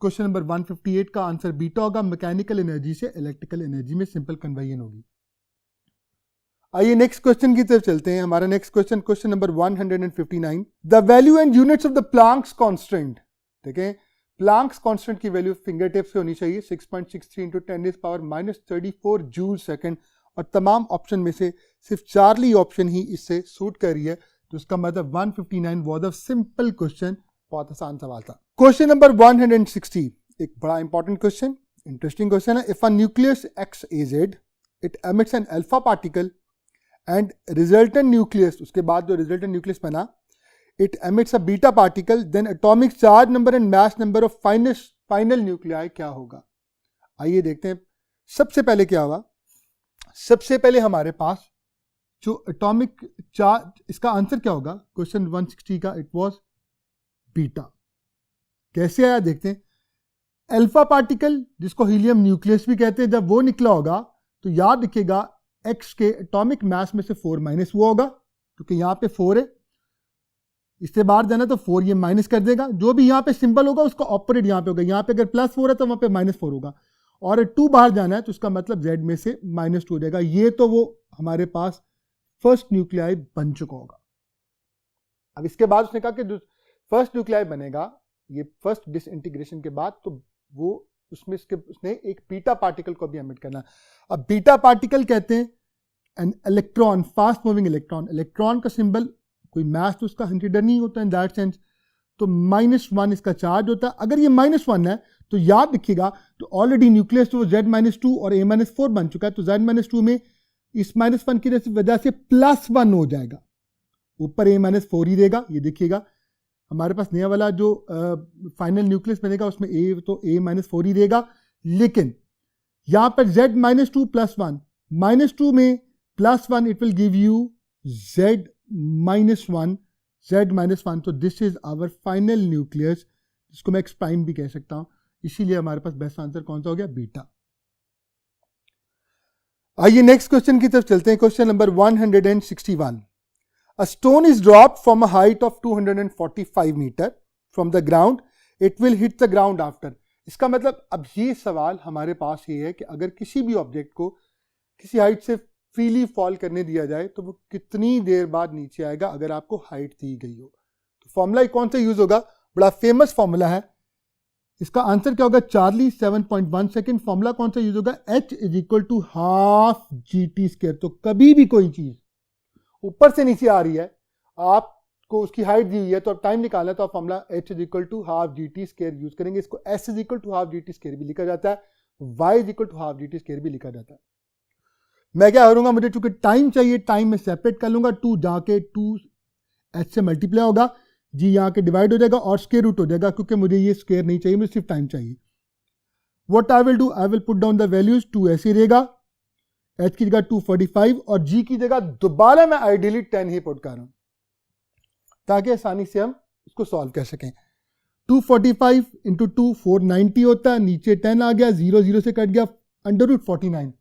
Question number 158 का आंसर बीटा होगा, mechanical energy से electrical energy में simple conversion होगी। आइए नेक्स्ट क्वेश्चन की तरफ चलते हैं। हमारा next question number 159, the value and units of the Planck's constant. देखें प्लांक्स कांस्टेंट की वैल्यू फिंगर टिप से होनी चाहिए 6.63 इंटू 10⁻⁻34 जूल सेकंड, और तमाम ऑप्शन में से सिर्फ चार्ली ऑप्शन ही इससे सूट कर रही है। तो इसका मतलब 159 वाज अ सिंपल क्वेश्चन, बहुत आसान सवाल था। क्वेश्चन नंबर 160, एक बड़ा इंपॉर्टेंट क्वेश्चन, इंटरेस्टिंग क्वेश्चन है। If a nucleus XAZ it emits an alpha particle and resultant nucleus, उसके बाद जो रिजल्टेंट न्यूक्लियस बना, it emits a beta particle, then atomic charge number and mass number of final nuclei क्या होगा। आइए देखते हैं सबसे पहले क्या होगा। सबसे पहले हमारे पास जो एटॉमिक चार्ज, इसका आंसर क्या होगा क्वेश्चन 160 का, इट वाज बीटा। कैसे आया देखते हैं। अल्फा पार्टिकल जिसको हीलियम न्यूक्लियस भी कहते हैं, जब वो निकला होगा तो याद रखिएगा एक्स के एटॉमिक मास में से 4 माइनस हुआ होगा, क्योंकि यहाँ पे 4 है, इससे बाहर जाना तो 4 ये माइनस कर देगा। जो भी यहाँ पे सिंबल होगा उसका ऑपोजिट यहाँ पे होगा। यहाँ पे अगर +4 है तो वहाँ पे -4 होगा, और 2 बाहर जाना है तो उसका मतलब Z में से -2 हो जाएगा। ये तो वो हमारे पास फर्स्ट न्यूक्लियाई बन चुका होगा। अब इसके बाद उसने कहा कि जो फर्स्ट न्यूक्लियाई बनेगा ये फर्स्ट डिसइंटीग्रेशन के बाद, तो वो उसमें उसने एक बीटा पार्टिकल को भी एमिट करना। अब बीटा पार्टिकल कहते हैं an electron, fast moving electron. Electron का सिंबल कोई मैथ तो उसका कंसीडर नहीं होता इन दैट सेंस, तो -1 इसका चार्ज होता है। अगर ये -1 है तो याद रखिएगा तो ऑलरेडी न्यूक्लियस तो Z-2 और A-4 बन चुका है, तो Z-2 में इस -1 की वजह से +1 हो जाएगा, ऊपर A-4 ही रहेगा। ये देखिएगा हमारे पास नया वाला जो फाइनल न्यूक्लियस बनेगा उसमें A-4 ही रहेगा, लेकिन यहां पर Z-2 +1, -2 में +1 it will give you Z-1, तो this is our final nucleus, जिसको मैं एक्स प्राइम भी कह सकता हूं। इसीलिए हमारे पास बेस्ट आंसर कौन सा हो गया, बीटा। आइए नेक्स्ट क्वेश्चन की तरफ चलते हैं। Question number 161, a stone is dropped from a height of 245 metre from the ground, it will hit the ground after. इसका मतलब अब ये सवाल हमारे पास ये है कि अगर किसी भी ऑब्जेक्ट को किसी हाइट से फ्रीली फॉल करने दिया जाए तो वो कितनी देर बाद नीचे आएगा अगर आपको हाइट दी गई हो। तो फॉर्मूला कौन सा यूज होगा, बड़ा फेमस फॉर्मूला है। इसका आंसर क्या होगा, चार्ली 7.1 सेकेंड। फॉर्मूला कौन सा यूज होगा, H = ½ GT²। तो कभी भी कोई चीज ऊपर से नीचे आ रही है, आपको उसकी हाइट दी हुई है, तो अब टाइम निकालना है तो आप फॉर्मूला H = ½ GT² यूज करेंगे। इसको S = ½ GT² भी लिखा जाता है, Y = ½ GT² भी लिखा जाता है। मैं क्या करूंगा, मुझे चूंकि टाइम चाहिए, टाइम में सेपरेट कर लूंगा, 2 जाके 2H से मल्टीप्लाई होगा, G यहाँ के डिवाइड हो जाएगा और स्क्वायर रूट हो जाएगा, क्योंकि मुझे ये स्क्वायर नहीं चाहिए, मुझे सिर्फ टाइम चाहिए। What I will do, I will put down the values, 2 ऐसे रहेगा, H की जगह 245 और G की जगह दोबारा मैं आइडियली 10 ही पुट कर रहा हूं ताकि आसानी से हम इसको सॉल्व कर सकें। 245 × 2 490 होता है, नीचे 10 आ गया, 0 0 से कट गया, √49,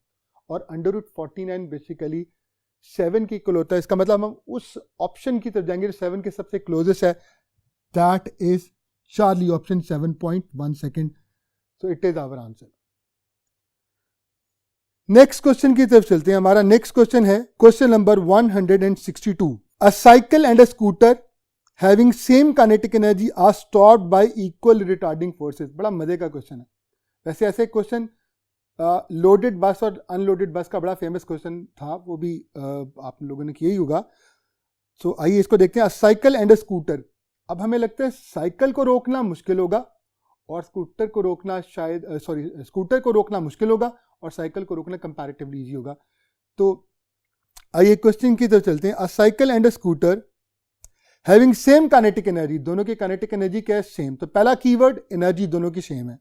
और √49 बेसिकली 7 की इक्वल होता है। इसका मतलब हम उस ऑप्शन की तरफ जाएंगे जो 7 के सबसे क्लोजेस्ट है, that is Charlie option 7.1 second. So it is our answer. Next question की तरफ चलते हैं। हमारा नेक्स्ट क्वेश्चन है question number 162, a cycle and a scooter having same kinetic energy are stopped by equal retarding forces. बड़ा मजे का question है। वैसे ऐसे क्वेश्चन लोडेड बस और अनलोडेड बस का बड़ा फेमस क्वेश्चन था, वो भी आप लोगों ने किया ही होगा। सो आइए इसको देखते हैं। Cycle and scooter. अब हमें लगता है साइकिल को रोकना मुश्किल होगा और स्कूटर को रोकना स्कूटर को रोकना मुश्किल होगा और साइकिल को रोकना कंपैरेटिवली इजी होगा। तो आइए क्वेश्चन की तरफ चलते हैं। अ cycle and scooter having same kinetic energy, दोनों की काइनेटिक एनर्जी क्या है, सेम। तो पहला कीवर्ड एनर्जी दोनों की सेम है।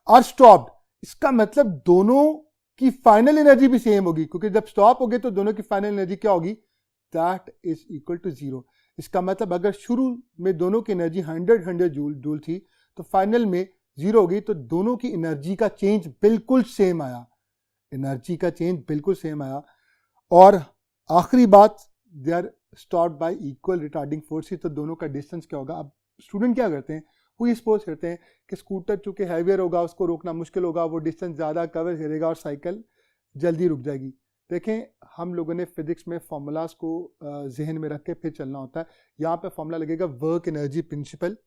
आर स्टॉप्ड, इसका मतलब दोनों की फाइनल एनर्जी भी सेम होगी, क्योंकि जब स्टॉप हो गए तो दोनों की फाइनल एनर्जी क्या होगी, दैट इज इक्वल टू 0। इसका मतलब अगर शुरू में दोनों की एनर्जी 100 जूल थी तो फाइनल में 0 हो गई, तो दोनों की एनर्जी का चेंज बिल्कुल सेम आया, एनर्जी का चेंज बिल्कुल सेम आया। और आखिरी बात, they are stopped by equal retarding forces, तो दोनों का डिस्टेंस क्या होगा। अब स्टूडेंट क्या करते हैं, वो ये सपोज करते हैं कि स्कूटर चूंकि हैवियर होगा, उसको रोकना मुश्किल होगा, वो डिस्टेंस ज़्यादा कवर करेगा और साइकिल जल्दी रुक जाएगी। देखें, हम लोगों ने फिजिक्स में फॉर्मूलाज को जहन में रख के फिर चलना होता है। यहाँ पे फॉर्मूला लगेगा वर्क एनर्जी प्रिंसिपल।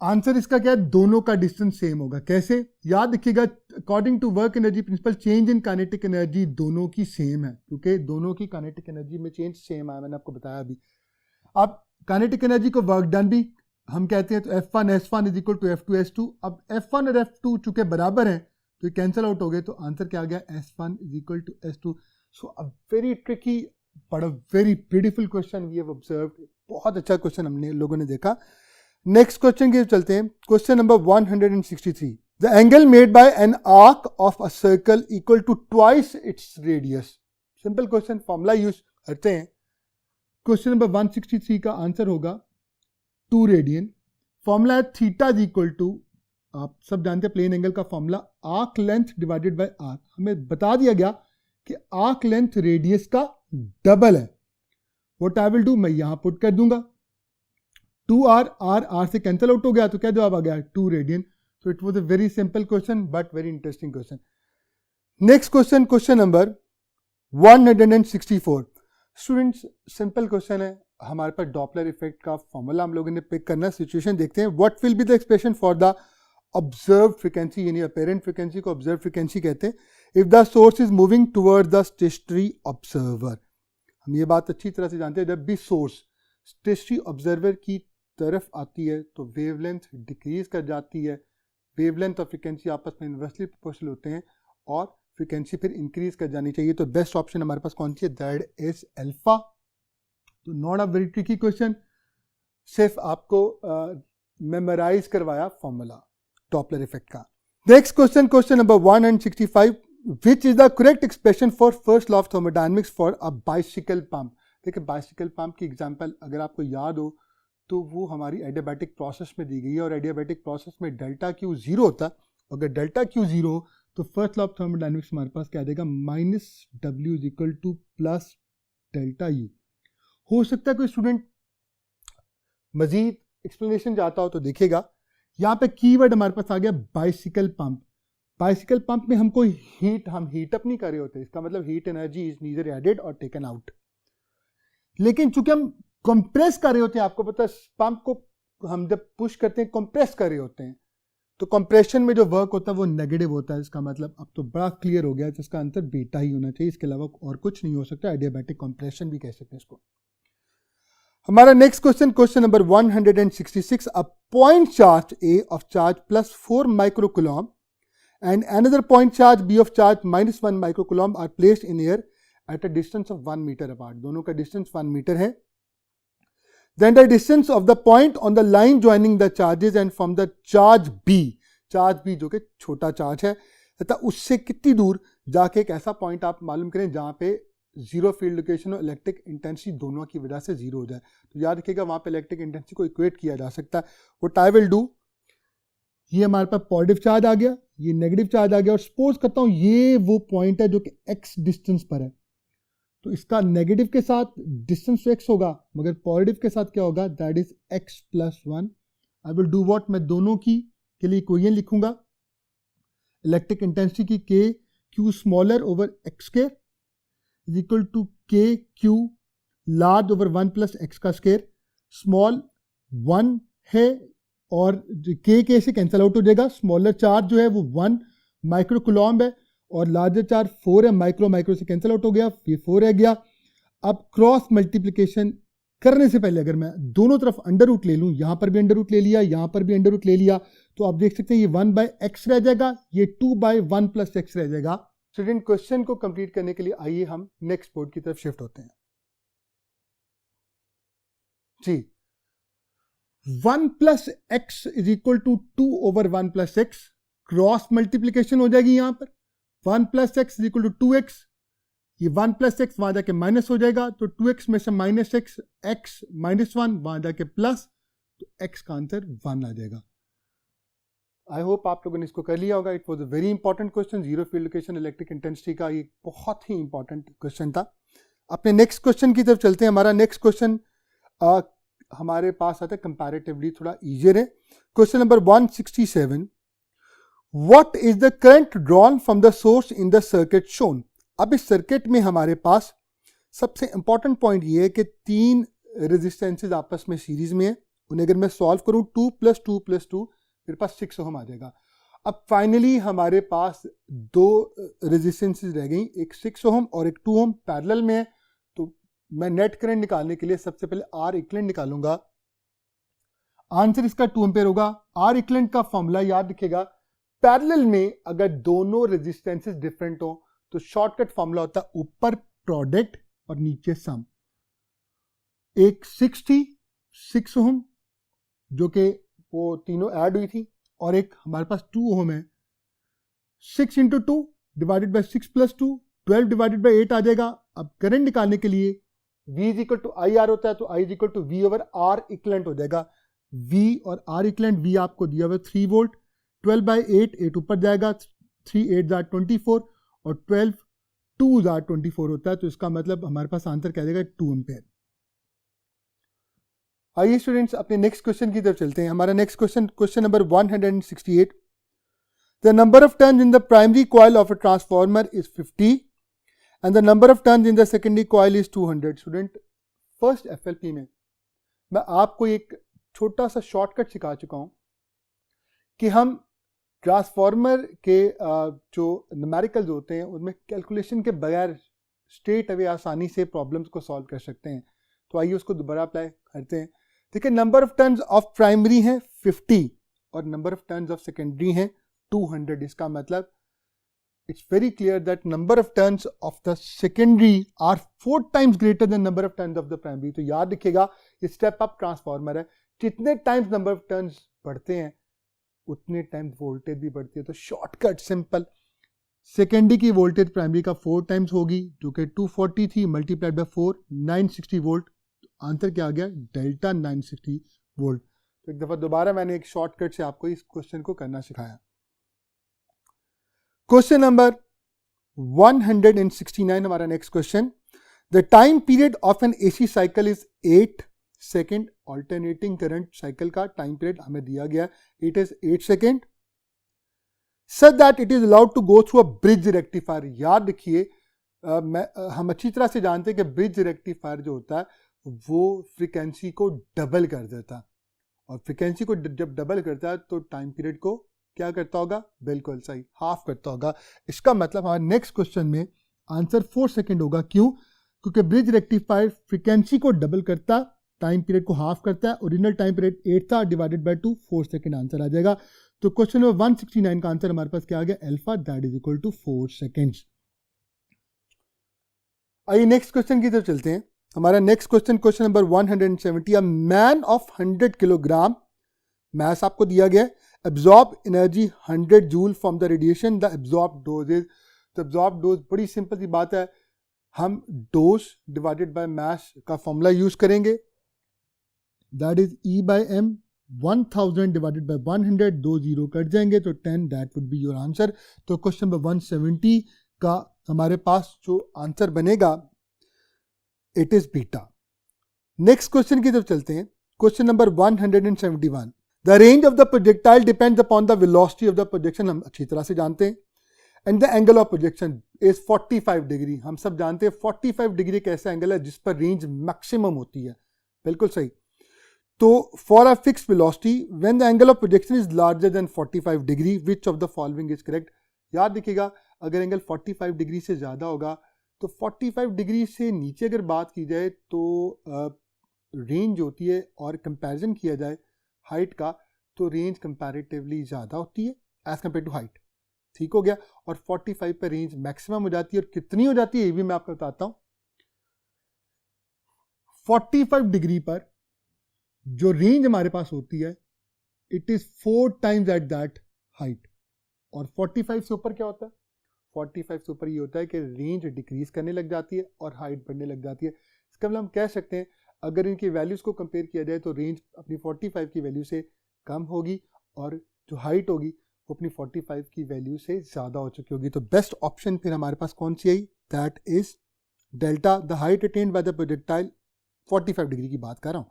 आंसर इसका क्या है, दोनों का डिस्टेंस सेम होगा। कैसे, याद रखिएगा, according to work energy principle change in kinetic energy दोनों की सेम है, क्योंकि दोनों की काइनेटिक एनर्जी में चेंज सेम है, मैंने आपको बताया अभी। अब काइनेटिक एनर्जी को वर्क डन भी हम कहते हैं, तो F1 S1 is equal to F2 S2। अब F1 और F2 चूंकि बराबर हैं तो ये कैंसिल आउट हो गए, तो आंसर क्या आ गया, S1 is equal to S2। So a very tricky but a very beautiful question we have observed. बहुत अच्छा क्वेश्चन हमने लोगों ने देखा। नेक्स्ट क्वेश्चन के चलते हैं, question number 163। The angle made by an arc of a circle equal to twice its radius. Simple question, formula use करते हैं। क्वेश्चन नंबर 163 का आंसर होगा 2 रेडियन। फॉर्मूला है थीटा इज इक्वल टू, आप सब जानते हैं प्लेन एंगल का formula, arc length divided by arc. हमें बता दिया गया कि आर्क लेंथ रेडियस का डबल है। व्हाट आई विल डू, मैं यहां पुट कर दूंगा 2r से कैंसिल आउट हो गया, तो क्या जवाब आ गया, 2 radian. So it was a very simple question but very interesting question. Next question, question number 164। Students, simple question है, हमारे पास डॉपलर इफेक्ट का फॉर्मूला हम लोगों ने पिक करना। सिचुएशन देखते हैं, what will be the expression for the observe frequency, यानी अपेरेंट फ्रीक्वेंसी को ऑब्जर्व फ्रीक्वेंसी कहते हैं, if the source is moving toward the stationary observer. हम ये बात अच्छी तरह से जानते हैं, जब भी सोर्स स्टेशनरी ऑब्जर्वर की तरफ आती है तो वेवलेंथ डिक्रीज कर जाती है। वेवलेंथ और फ्रीक्वेंसी आपस में इन्वर्सली प्रोपोर्शनल होते हैं और फ्रीक्वेंसी फिर इंक्रीज कर जानी चाहिए। तो बेस्ट ऑप्शन हमारे पास कौन सी है, दैट इज अल्फा। तो not a very tricky question, सिर्फ आपको मेमोराइज करवाया फॉर्मूला डॉपलर इफेक्ट का। Next question, question number 165, which is the correct expression for first law of thermodynamics for a bicycle pump. देखिए, बाइसिकल पंप की example अगर आपको याद हो तो वो हमारी एडियाबैटिक प्रोसेस में दी गई है, और एडियाबैटिक प्रोसेस में डेल्टा क्यू 0 होता है। अगर डेल्टा क्यू 0 हो तो फर्स्ट लॉ ऑफ थर्मोडायनेमिक्स हमारे पास क्या देगा, -W is equal two plus delta U. हो सकता है कोई स्टूडेंट मजीद एक्सप्लेनेशन चाहता हो तो देखिएगा, यहाँ पे कीवर्ड हमारे पास आ गया बाइसिकल पंप। बाइसिकल पंप में हम हीट अप नहीं कर रहे होते, इसका मतलब heat energy is neither added और टेकन आउट। लेकिन चूंकि हम कंप्रेस कर रहे होते हैं, आपको पता है पंप को हम जब पुश करते हैं कंप्रेस कर रहे होते हैं, तो कंप्रेशन में जो वर्क होता है वो नेगेटिव होता है। इसका मतलब अब तो बड़ा क्लियर हो गया, जिसका आंसर बीटा ही होना चाहिए, इसके अलावा और कुछ नहीं हो सकता। एडियाबैटिक कंप्रेशन भी कह सकते हैं इसको। हमारा next question, question number 166, a point charge A of charge +4 microcoulomb and another point charge B of charge -1 microcoulomb are placed in air at a distance of 1 metre apart. दोनों का distance 1 metre है। Then the distance of the point on the line joining the charges and from the charge B जो कि छोटा charge है, तथा उससे कितनी दूर जाके एक ऐसा पॉइंट आप मालूम करें जहां पे जीरो फील्ड लोकेशन और इलेक्ट्रिक इंटेंसिटी दोनों की वजह से जीरो हो जाए। तो याद रखिएगा, वहां पे इलेक्ट्रिक इंटेंसिटी को इक्वेट किया जा सकता है। व्हाट आई विल डू, ये हमारे पास पॉजिटिव चार्ज आ गया, ये नेगेटिव चार्ज आ गया, और सपोज करता हूं ये वो पॉइंट है जो कि x डिस्टेंस पर है, तो इसका नेगेटिव के साथ डिस्टेंस तो x होगा, मगर पॉजिटिव के साथ क्या होगा, that is x + 1। I will do what, मैं दोनों की के लिए इक्वेशन लिखूंगा, इलेक्ट्रिक इंटेंसिटी की Q smaller over x² is equal to KQ large over 1 + x का स्क्वायर। स्मॉल 1 है और K से कैंसिल आउट हो जाएगा। स्मॉलर चार्ज जो है वो 1 माइक्रोकूलम है और लार्जर चार्ज 4 है, माइक्रो से कैंसिल आउट हो गया, ये 4 रह गया। अब क्रॉस मल्टीप्लिकेशन करने से पहले अगर मैं दोनों तरफ अंडर रूट ले लूं, यहां पर भी अंडर रूट ले लिया, यहां पर भी अंडर रूट ले लिया, तो आप देख सकते हैं ये 1/x रह जाएगा, ये 2/1 + x रह जाएगा। स्टूडेंट, क्वेश्चन को कंप्लीट करने के लिए आइए हम नेक्स्ट बोर्ड की तरफ शिफ्ट होते हैं। जी, 1 + x is equal to 2 over 1 + x, cross multiplication हो जाएगी यहां पर 1 + x is equal to 2x, ये 1 प्लस एक्स वहां जाके माइनस हो जाएगा, तो 2x में से माइनस एक्स, एक्स माइनस 1 वहां जाके प्लस, तो x का आंसर 1 आ जाएगा। आई होप आप लोगों ने इसको कर लिया होगा। It was a very important question, zero field location electric intensity का ये बहुत ही इंपॉर्टेंट क्वेश्चन था। अपने नेक्स्ट क्वेश्चन की तरफ चलते हैं। हमारा नेक्स्ट क्वेश्चन हमारे पास आता है कंपैरेटिवली थोड़ा इजियर है। Question number 167, what is the current drawn from the source in the circuit shown. अब इस सर्किट में हमारे पास सबसे इंपॉर्टेंट पॉइंट ये है कि 3 रेजिस्टेंसेज आपस में सीरीज में है। उन्हें अगर मैं सॉल्व करूं 2 + 2 + 2 मेरे पास 6 ओम आ जाएगा। अब फाइनली हमारे पास 2 रेजिस्टेंसेज रह गई, एक 6 ओम और एक 2 ओम पैरेलल में है। तो मैं नेट करंट निकालने के लिए सबसे पहले आर इक्विवेलेंट निकालूंगा। आंसर इसका 2 एम्पीयर होगा। आर इक्विवेलेंट का फॉर्मूला याद रखिएगा, पैरेलल में अगर दोनों रेजिस्टेंसेज डिफरेंट हो तो शॉर्टकट फॉर्मूला होता है ऊपर प्रोडक्ट और नीचे सम। एक 6 ओम जो कि वो तीनों ऐड हुई थी, और एक हमारे पास 2 ओम है। 6 × 2 डिवाइडेड बाय 6 + 2 12 डिवाइडेड बाय 8 आ जाएगा। अब करंट निकालने के लिए V = IR होता है, तो I = V/R इक्विवेलेंट हो जाएगा। V और R इक्विवेलेंट, V आपको दिया हुआ 3 वोल्ट, 12/8, 8 ऊपर जाएगा, 3 8 = 24 और 12 2 = 24 होता है। तो इसका मतलब हमारे पास आंसर क्या देगा 2 एम्पीयर। आइए स्टूडेंट्स अपने नेक्स्ट क्वेश्चन की तरफ चलते हैं। हमारा next question number 168, the number of turns in the primary coil of a transformer is 50 and the number of turns in the secondary coil is 200। Student first FLP में मैं आपको एक छोटा सा शॉर्टकट सिखा चुका हूं कि हम ट्रांसफार्मर के जो न्यूमेरिकल्स होते हैं उनमें कैलकुलेशन के बगैर स्ट्रेट अवे आसानी से प्रॉब्लम्स को सॉल्व कर सकते हैं। तो आइए उसको दोबारा अप्लाई करते हैं। देखिए, number of turns of primary है 50 और number of turns of secondary है 200। इसका मतलब it's very clear that number of turns of the secondary are 4 times greater than number of turns of the primary. तो याद रखिएगा, ये स्टेप अप ट्रांसफार्मर है, जितने टाइम्स नंबर ऑफ टर्न्स बढ़ते हैं उतने टाइम्स वोल्टेज भी बढ़ती है। तो शॉर्टकट सिंपल, सेकेंडरी की वोल्टेज प्राइमरी का 4 टाइम्स होगी, जो कि 240 थी, मल्टीप्लाइड बाय 4 960 वोल्ट। आंसर क्या आ गया, डेल्टा 960 वोल्ट। तो एक दफा दोबारा मैंने एक शॉर्टकट से आपको इस क्वेश्चन को करना सिखाया। क्वेश्चन नंबर 169 हमारा next question, the time period of an AC cycle is 8 second. Alternating current cycle का टाइम पीरियड हमें दिया गया, it is 8 second, such that it is allowed to go through a bridge rectifier. याद रखिए, हम अच्छी तरह से जानते हैं कि ब्रिज रेक्टिफायर जो होता है वो फ्रीक्वेंसी को डबल कर देता है, और फ्रीक्वेंसी को जब डबल करता है तो टाइम पीरियड को क्या करता होगा, बिल्कुल सही, हाफ करता होगा। इसका मतलब हमारे नेक्स्ट क्वेश्चन में आंसर 4 सेकेंड होगा। क्यों? क्योंकि ब्रिज रेक्टिफायर फ्रीक्वेंसी को डबल करता, टाइम पीरियड को हाफ करता है। ओरिजिनल टाइम पीरियड 8 था, डिवाइडेड बाय 2, 4 सेकेंड आंसर आ जाएगा। तो क्वेश्चन नंबर 169 का आंसर हमारे पास क्या आ गया, alpha that is equal to 4 seconds. आइए नेक्स्ट क्वेश्चन की तरफ चलते हैं। हमारा next question number 170, a man of 100 kilogram, mass आपको दिया गया, absorb energy 100 joule from the radiation, the absorb dose is. तो एब्जॉर्ब डोज बड़ी सिंपल सी बात है, हम डोज डिवाइडेड बाय मास का फॉर्मूला यूज करेंगे, that is E/m, 1000 divided by 100, 2 0 cut जाएंगे तो 10, that would be your answer. तो क्वेश्चन नंबर 170 का हमारे पास जो आंसर बनेगा it is beta. Next question की तरफ चलते हैं। Question number 171, the range of the projectile depends upon the velocity of the projection, हम अच्छी तरह से जानते हैं, and the angle of projection is 45 degree. हम सब जानते हैं 45 डिग्री एक ऐसा एंगल है जिस पर रेंज मैक्सिमम होती है, बिल्कुल सही। तो for a fixed velocity when the angle of projection is larger than 45 degree, which of the following is correct. याद रखिएगा, अगर एंगल 45 डिग्री से ज़्यादा होगा तो 45 डिग्री से नीचे अगर बात की जाए तो रेंज होती है, और कंपैरिजन किया जाए हाइट का तो रेंज कंपैरेटिवली ज़्यादा होती है एज कम्पेयर टू हाइट। ठीक हो गया। और 45 पर रेंज मैक्सिमम हो जाती है, और कितनी हो जाती है ये भी मैं आपको बताता हूँ। 45 डिग्री पर जो रेंज हमारे पास होती है it is 4 times at that height, और 45 से ऊपर क्या होता है, 45 से ऊपर ये होता है कि रेंज डिक्रीज करने लग जाती है और हाइट बढ़ने लग जाती है। इसका मतलब हम कह सकते हैं अगर इनकी वैल्यूज़ को कंपेयर किया जाए तो रेंज अपनी 45 की वैल्यू से कम होगी और जो हाइट होगी वो अपनी 45 की वैल्यू से ज़्यादा हो चुकी होगी। तो बेस्ट ऑप्शन फिर हमारे पास कौन सी आई, that is delta. The height attained by the projectile 45 degree की बात कर रहा हूँ,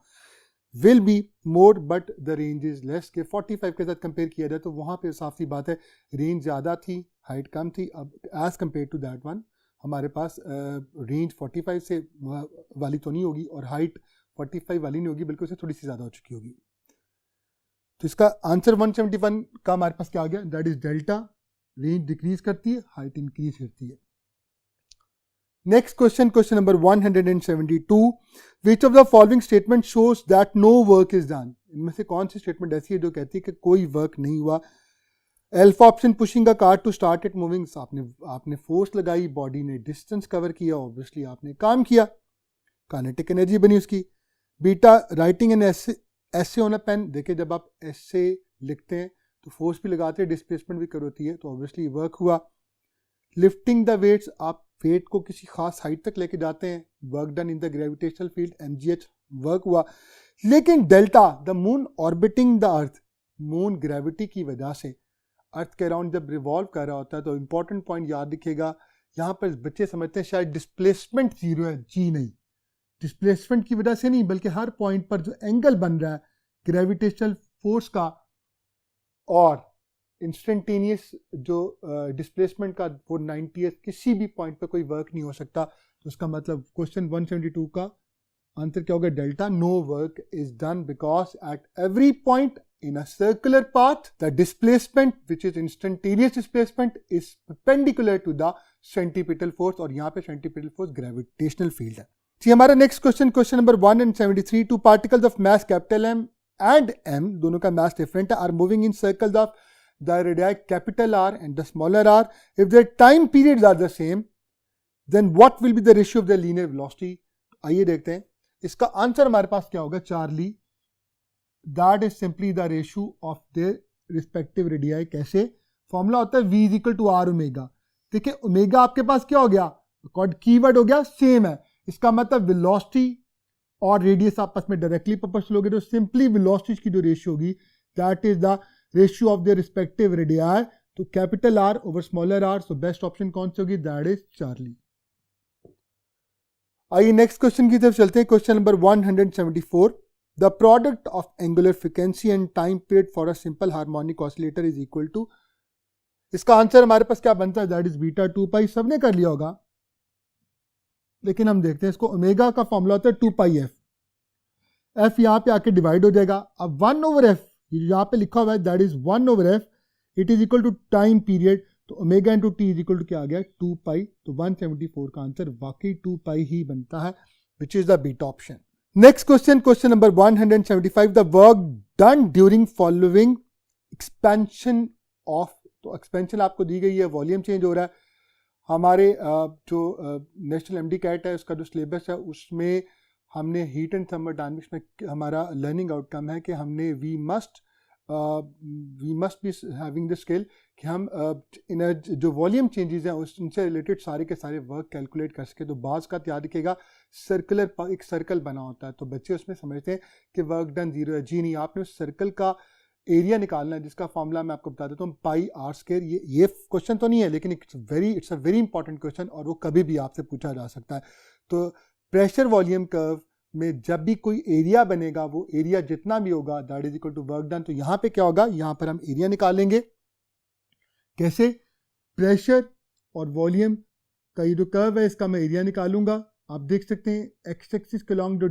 will be more but the range is less. के 45 के साथ कंपेयर किया जाए तो वहाँ पे साफ सी बात है रेंज ज़्यादा थी, हाइट कम थी। अब as compare to that one हमारे पास रेंज 45 से वाली तो नहीं होगी और हाइट 45 वाली नहीं होगी, बल्कि उससे थोड़ी सी ज़्यादा हो चुकी होगी। तो इसका आंसर 171 का हमारे पास क्या आ गया, that is delta. Range decrease करती है, हाइट इंक्रीज करती है। Next question, question number 172, which of the following statement shows that no work is done. इनमें से कौन सी स्टेटमेंट ऐसी है जो कहती है कि कोई वर्क नहीं हुआ। Alpha option, pushing a car to start it moving, आपने फोर्स लगाई, बॉडी ने डिस्टेंस कवर किया, ऑब्वियसली आपने काम किया, काइनेटिक एनर्जी बनी उसकी। Beta, writing an essay on a pen, देखिए जब आप ऐसे लिखते हैं तो फोर्स भी लगाते हैं, डिस्प्लेसमेंट भी होती है, तो ऑब्वियसली वर्क हुआ। लिफ्टिंग द वेट्स, आप वेट को किसी खास हाइट तक लेके जाते हैं, work done in the gravitational field mgh, work हुआ। लेकिन delta, the moon orbiting the earth, moon gravity की वजह से अर्थ के अराउंड जब रिवॉल्व कर रहा होता है, तो इंपॉर्टेंट पॉइंट याद रखिएगा, यहाँ पर बच्चे समझते हैं शायद डिस्प्लेसमेंट जीरो है, जी नहीं, डिस्प्लेसमेंट की वजह से नहीं, बल्कि हर पॉइंट पर जो एंगल बन रहा है ग्रेविटेशनल फोर्स का और इंस्टेंटेनियस जो डिस्प्लेसमेंट का, वो 90th किसी भी पॉइंट पर कोई वर्क नहीं हो सकता। तो उसका मतलब क्वेश्चन 172 का आंसर क्या होगा, delta. No work is done because at every point in a circular path the displacement which is instantaneous displacement is perpendicular to the centripetal force, और यहाँ पे centripetal force gravitational field है। जी, हमारा next question, question number 173, two particles of mass capital M and M, दोनों का mass different है, are moving in circles of the radii capital R and the smaller r, if their time periods are the same then what will be the ratio of the linear velocity। आइए देखते हैं इसका answer हमारे पास क्या होगा, Charlie, that is simply the ratio of their respective radii. कैसे, formula होता है v is equal to r omega. देखिए ओमेगा आपके पास क्या हो गया, कीवर्ड हो गया सेम है, इसका मतलब वेलोसिटी और रेडियस आपस में डायरेक्टली प्रोपोर्शनल होगी, तो सिंपली वेलोसिटी की जो रेशियो होगी that is the ratio of their respective radii, तो capital R over smaller r। So best option कौन सी होगी, दैट इज चार्ली। आइए नेक्स्ट क्वेश्चन की तरफ चलते हैं, question number 174, the product of angular frequency and time period for a simple harmonic oscillator is equal to। इसका answer हमारे पास क्या बनता है, दैट इज बीटा 2 पाई। सबने कर लिया होगा, लेकिन हम देखते हैं इसको। ओमेगा का फॉर्मूला होता है 2 पाई एफ, एफ यहाँ पे आके डिवाइड हो जाएगा। अब 1 ओवर एफ यहाँ पे लिखा हुआ है, that is 1 over f, it is equal to time period, तो omega into t is equal to क्या आ गया, 2 पाई। तो 174 का आंसर वाकई 2 पाई ही बनता है, which is the beta option. Next question, question number 175, the work done during following expansion of, तो एक्सपेंशन आपको दी गई है, वॉल्यूम चेंज हो रहा है। हमारे जो नेशनल एमडी कैट है उसका जो सिलेबस है उसमें हमने हीट एंड थर्मोडायनामिक्स में हमारा लर्निंग आउटकम है कि हमने we must be having the skill कि हम जो वॉल्यूम चेंजेस हैं उनसे रिलेटेड सारे के सारे वर्क कैलकुलेट कर सके। तो बाज़ का याद रखिएगा, सर्कुलर एक सर्कल बना होता है, तो बच्चे उसमें समझते हैं कि वर्क डन जीरो है, जी नहीं, आपने उस सर्कल का एरिया निकालना है जिसका फॉर्मूला मैं आपको बता देता हूँ, पाई आर स्क्वायर। ये क्वेश्चन तो नहीं है, लेकिन it's a very important question और वो कभी भी आपसे पूछा जा सकता है। तो प्रेशर वॉल्यूम कर्व में जब भी कोई एरिया बनेगा, वो एरिया जितना भी होगा that is equal to work done. तो यहाँ पे क्या होगा, यहाँ पर हम एरिया निकालेंगे। कैसे, प्रेशर और वॉल्यूम का ये जो कर्व है इसका मैं एरिया निकालूंगा। आप देख सकते हैं एक्स एक्सिस के लॉन्ग जो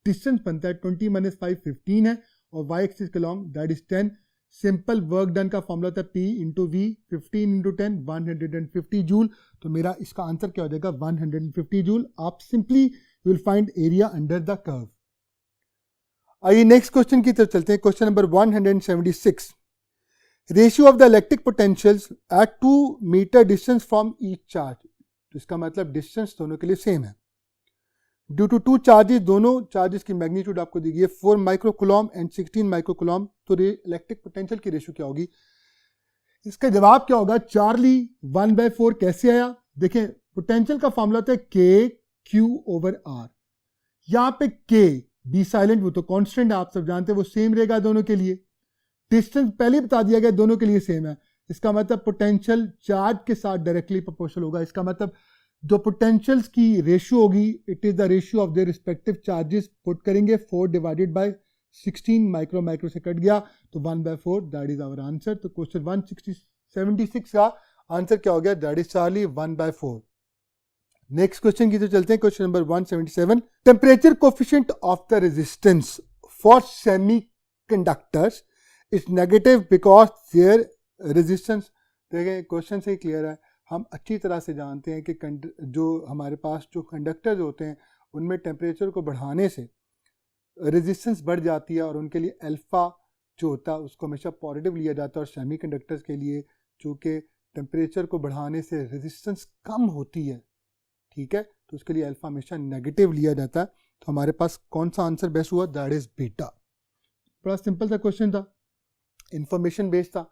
डिस्टेंस बनता है 20 - 5 15 है, और वाई एक्सिस के long that is 10। Simple work done का फॉर्मूला था P इंटू वी, 15 × 10 150 जूल। तो मेरा इसका आंसर क्या हो जाएगा, 150 जूल। आप simply you will find area under the curve. आइए नेक्स्ट क्वेश्चन की तरफ चलते हैं, question number 176, ratio of the electric potentials at 2 metre distance from each charge. तो इसका मतलब डिस्टेंस दोनों के लिए सेम है। ड्यू टू 2 चार्जेस, दोनों चार्जेस की मैग्नीट्यूड आपको दी गई है 4 माइक्रोकूलम एंड 16 माइक्रोकूलम। तो इलेक्ट्रिक पोटेंशियल की रेशियो क्या होगी, इसका जवाब क्या होगा? चार्ली 1/4 कैसे आया? देखें, पोटेंशियल का फॉर्मूला होता है KQ/R। यहाँ पे K बी साइलेंट, वो तो कांस्टेंट है, आप सब जानते हैं, वो सेम रहेगा दोनों के लिए। डिस्टेंस पहले बता दिया गया, दोनों के लिए सेम है। इसका मतलब पोटेंशियल चार्ज के साथ डायरेक्टली प्रोपोर्शनल होगा। इसका मतलब जो पोटेंशियल्स की रेशियो होगी, it is the ratio of their respective charges. Put करेंगे 4 डिवाइडेड बाय 16 माइक्रो से कट गया तो 1/4, दैट इज आवर आंसर। तो क्वेश्चन 176 का आंसर क्या हो गया? That is Charlie 1/4। Next question की तो चलते हैं, question number 177। Temperature coefficient of the resistance for semiconductors is negative because their resistance. देखें, क्वेश्चन से ही क्लियर है, हम अच्छी तरह से जानते हैं कि जो हमारे पास जो कंडक्टर्स होते हैं उनमें टेम्परेचर को बढ़ाने से रेजिस्टेंस बढ़ जाती है और उनके लिए अल्फ़ा जो होता है उसको हमेशा पॉजिटिव लिया जाता है। और सेमी कंडक्टर्स के लिए चूँकि टेम्परेचर को बढ़ाने से रेजिस्टेंस कम होती है, ठीक है, तो उसके लिए अल्फ़ा हमेशा नेगेटिव लिया जाता है। तो हमारे पास कौन सा आंसर बेस्ट हुआ? That is beta. बड़ा सिंपल सा क्वेश्चन था, इंफॉर्मेशन बेस्ड था।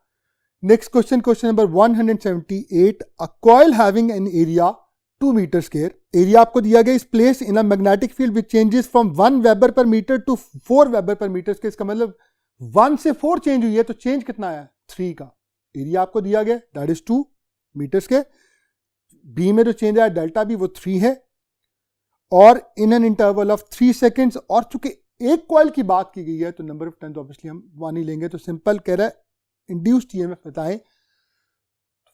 Next question, question number 178। A coil having an area 2 metre square, area आपको दिया गया, is place in a magnetic field which changes from 1 weber per metre to 4 weber per metre square. इसका मतलब 1 से 4 change हुई है, तो चेंज कितना आया? 3 का। एरिया आपको दिया गया that is 2 metre square, B में जो चेंज आया डेल्टा बी वो 3 है, और in an interval of 3 seconds. और चूंकि एक कॉइल की बात की गई है तो नंबर ऑफ टर्न्स ऑब्वियसली हम 1 ही लेंगे। तो सिंपल कह रहा है इंड्यूस्ड ईएमएफ बताएं।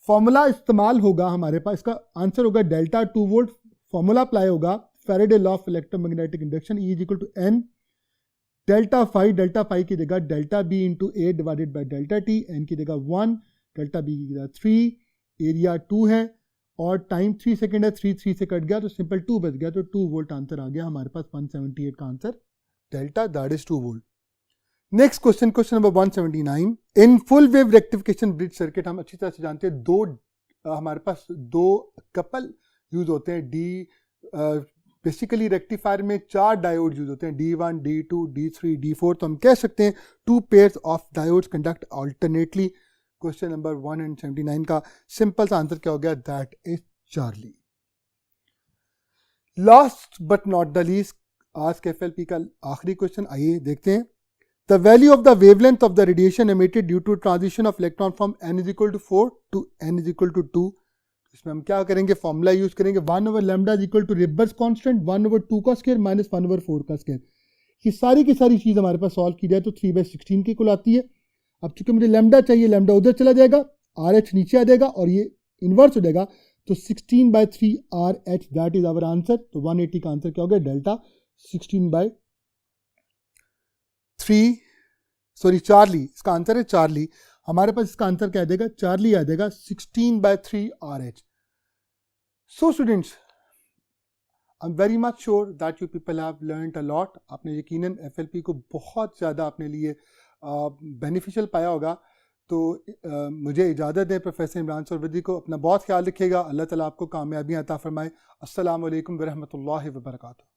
फॉर्मूला इस्तेमाल होगा हमारे पास, इसका आंसर होगा डेल्टा 2 वोल्ट। फॉर्मूला अप्लाई होगा Faraday law of electromagnetic induction, E is equal to N delta phi की जगह delta B into A divided by delta T, N की जगह 1, डेल्टा बी की जगह 3, एरिया 2 है और टाइम 3 सेकेंड है, 3 से कट गया तो सिंपल 2 बच गया, तो 2 वोल्ट आंसर आ गया हमारे पास। 178 का answer delta that is 2 volt. Next question, question number 179। In full wave rectification bridge circuit हम अच्छी तरह से जानते हैं हमारे पास दो कपल यूज होते हैं। बेसिकली रेक्टिफायर में 4 डायोड यूज होते हैं, D1, D2, D3, D4। तो हम कह सकते हैं 2 pairs of diodes conduct alternately. Question number 179 का सिंपल सा आंसर क्या हो गया? That is Charlie. Last but not the least, आज के FLP का आखिरी क्वेश्चन, आइए देखते हैं। The value of the wavelength of the radiation emitted due to transition of electron from n is equal to 4 to n is equal to 2। इसमें हम क्या करेंगे? फॉर्मूला यूज करेंगे 1/λ is equal to रिबर्स कांस्टेंट 1/2 का square minus 1/4 का square. ये सारी की सारी चीज हमारे पास सॉल्व की जाए तो 3/16 की कुल आती है। अब चूंकि मुझे लैम्डा चाहिए, लैम्डा उधर चला जाएगा, RH नीचे आ जाएगा और ये इन्वर्स हो जाएगा, तो 16/3 RH that is our answer. तो 180 का आंसर क्या हो गया? डेल्टा 16/3 चार्ली, इसका आंसर है चार्ली। हमारे पास इसका आंसर क्या आ जाएगा? चार्ली आ जाएगा 16/3 RH। So students, I am very much sure that you people have learned a lot. आपने यकीनन FLP को बहुत ज़्यादा अपने लिए बेनिफिशियल पाया होगा। तो मुझे इजाज़त दें प्रोफेसर इमरान सरवदी को। अपना बहुत ख्याल रखिएगा। अल्लाह ताला आपको कामयाबियाँ अता फरमाए। अस्सलामु अलैकुम व रहमतुल्लाहि व बरकातुहू।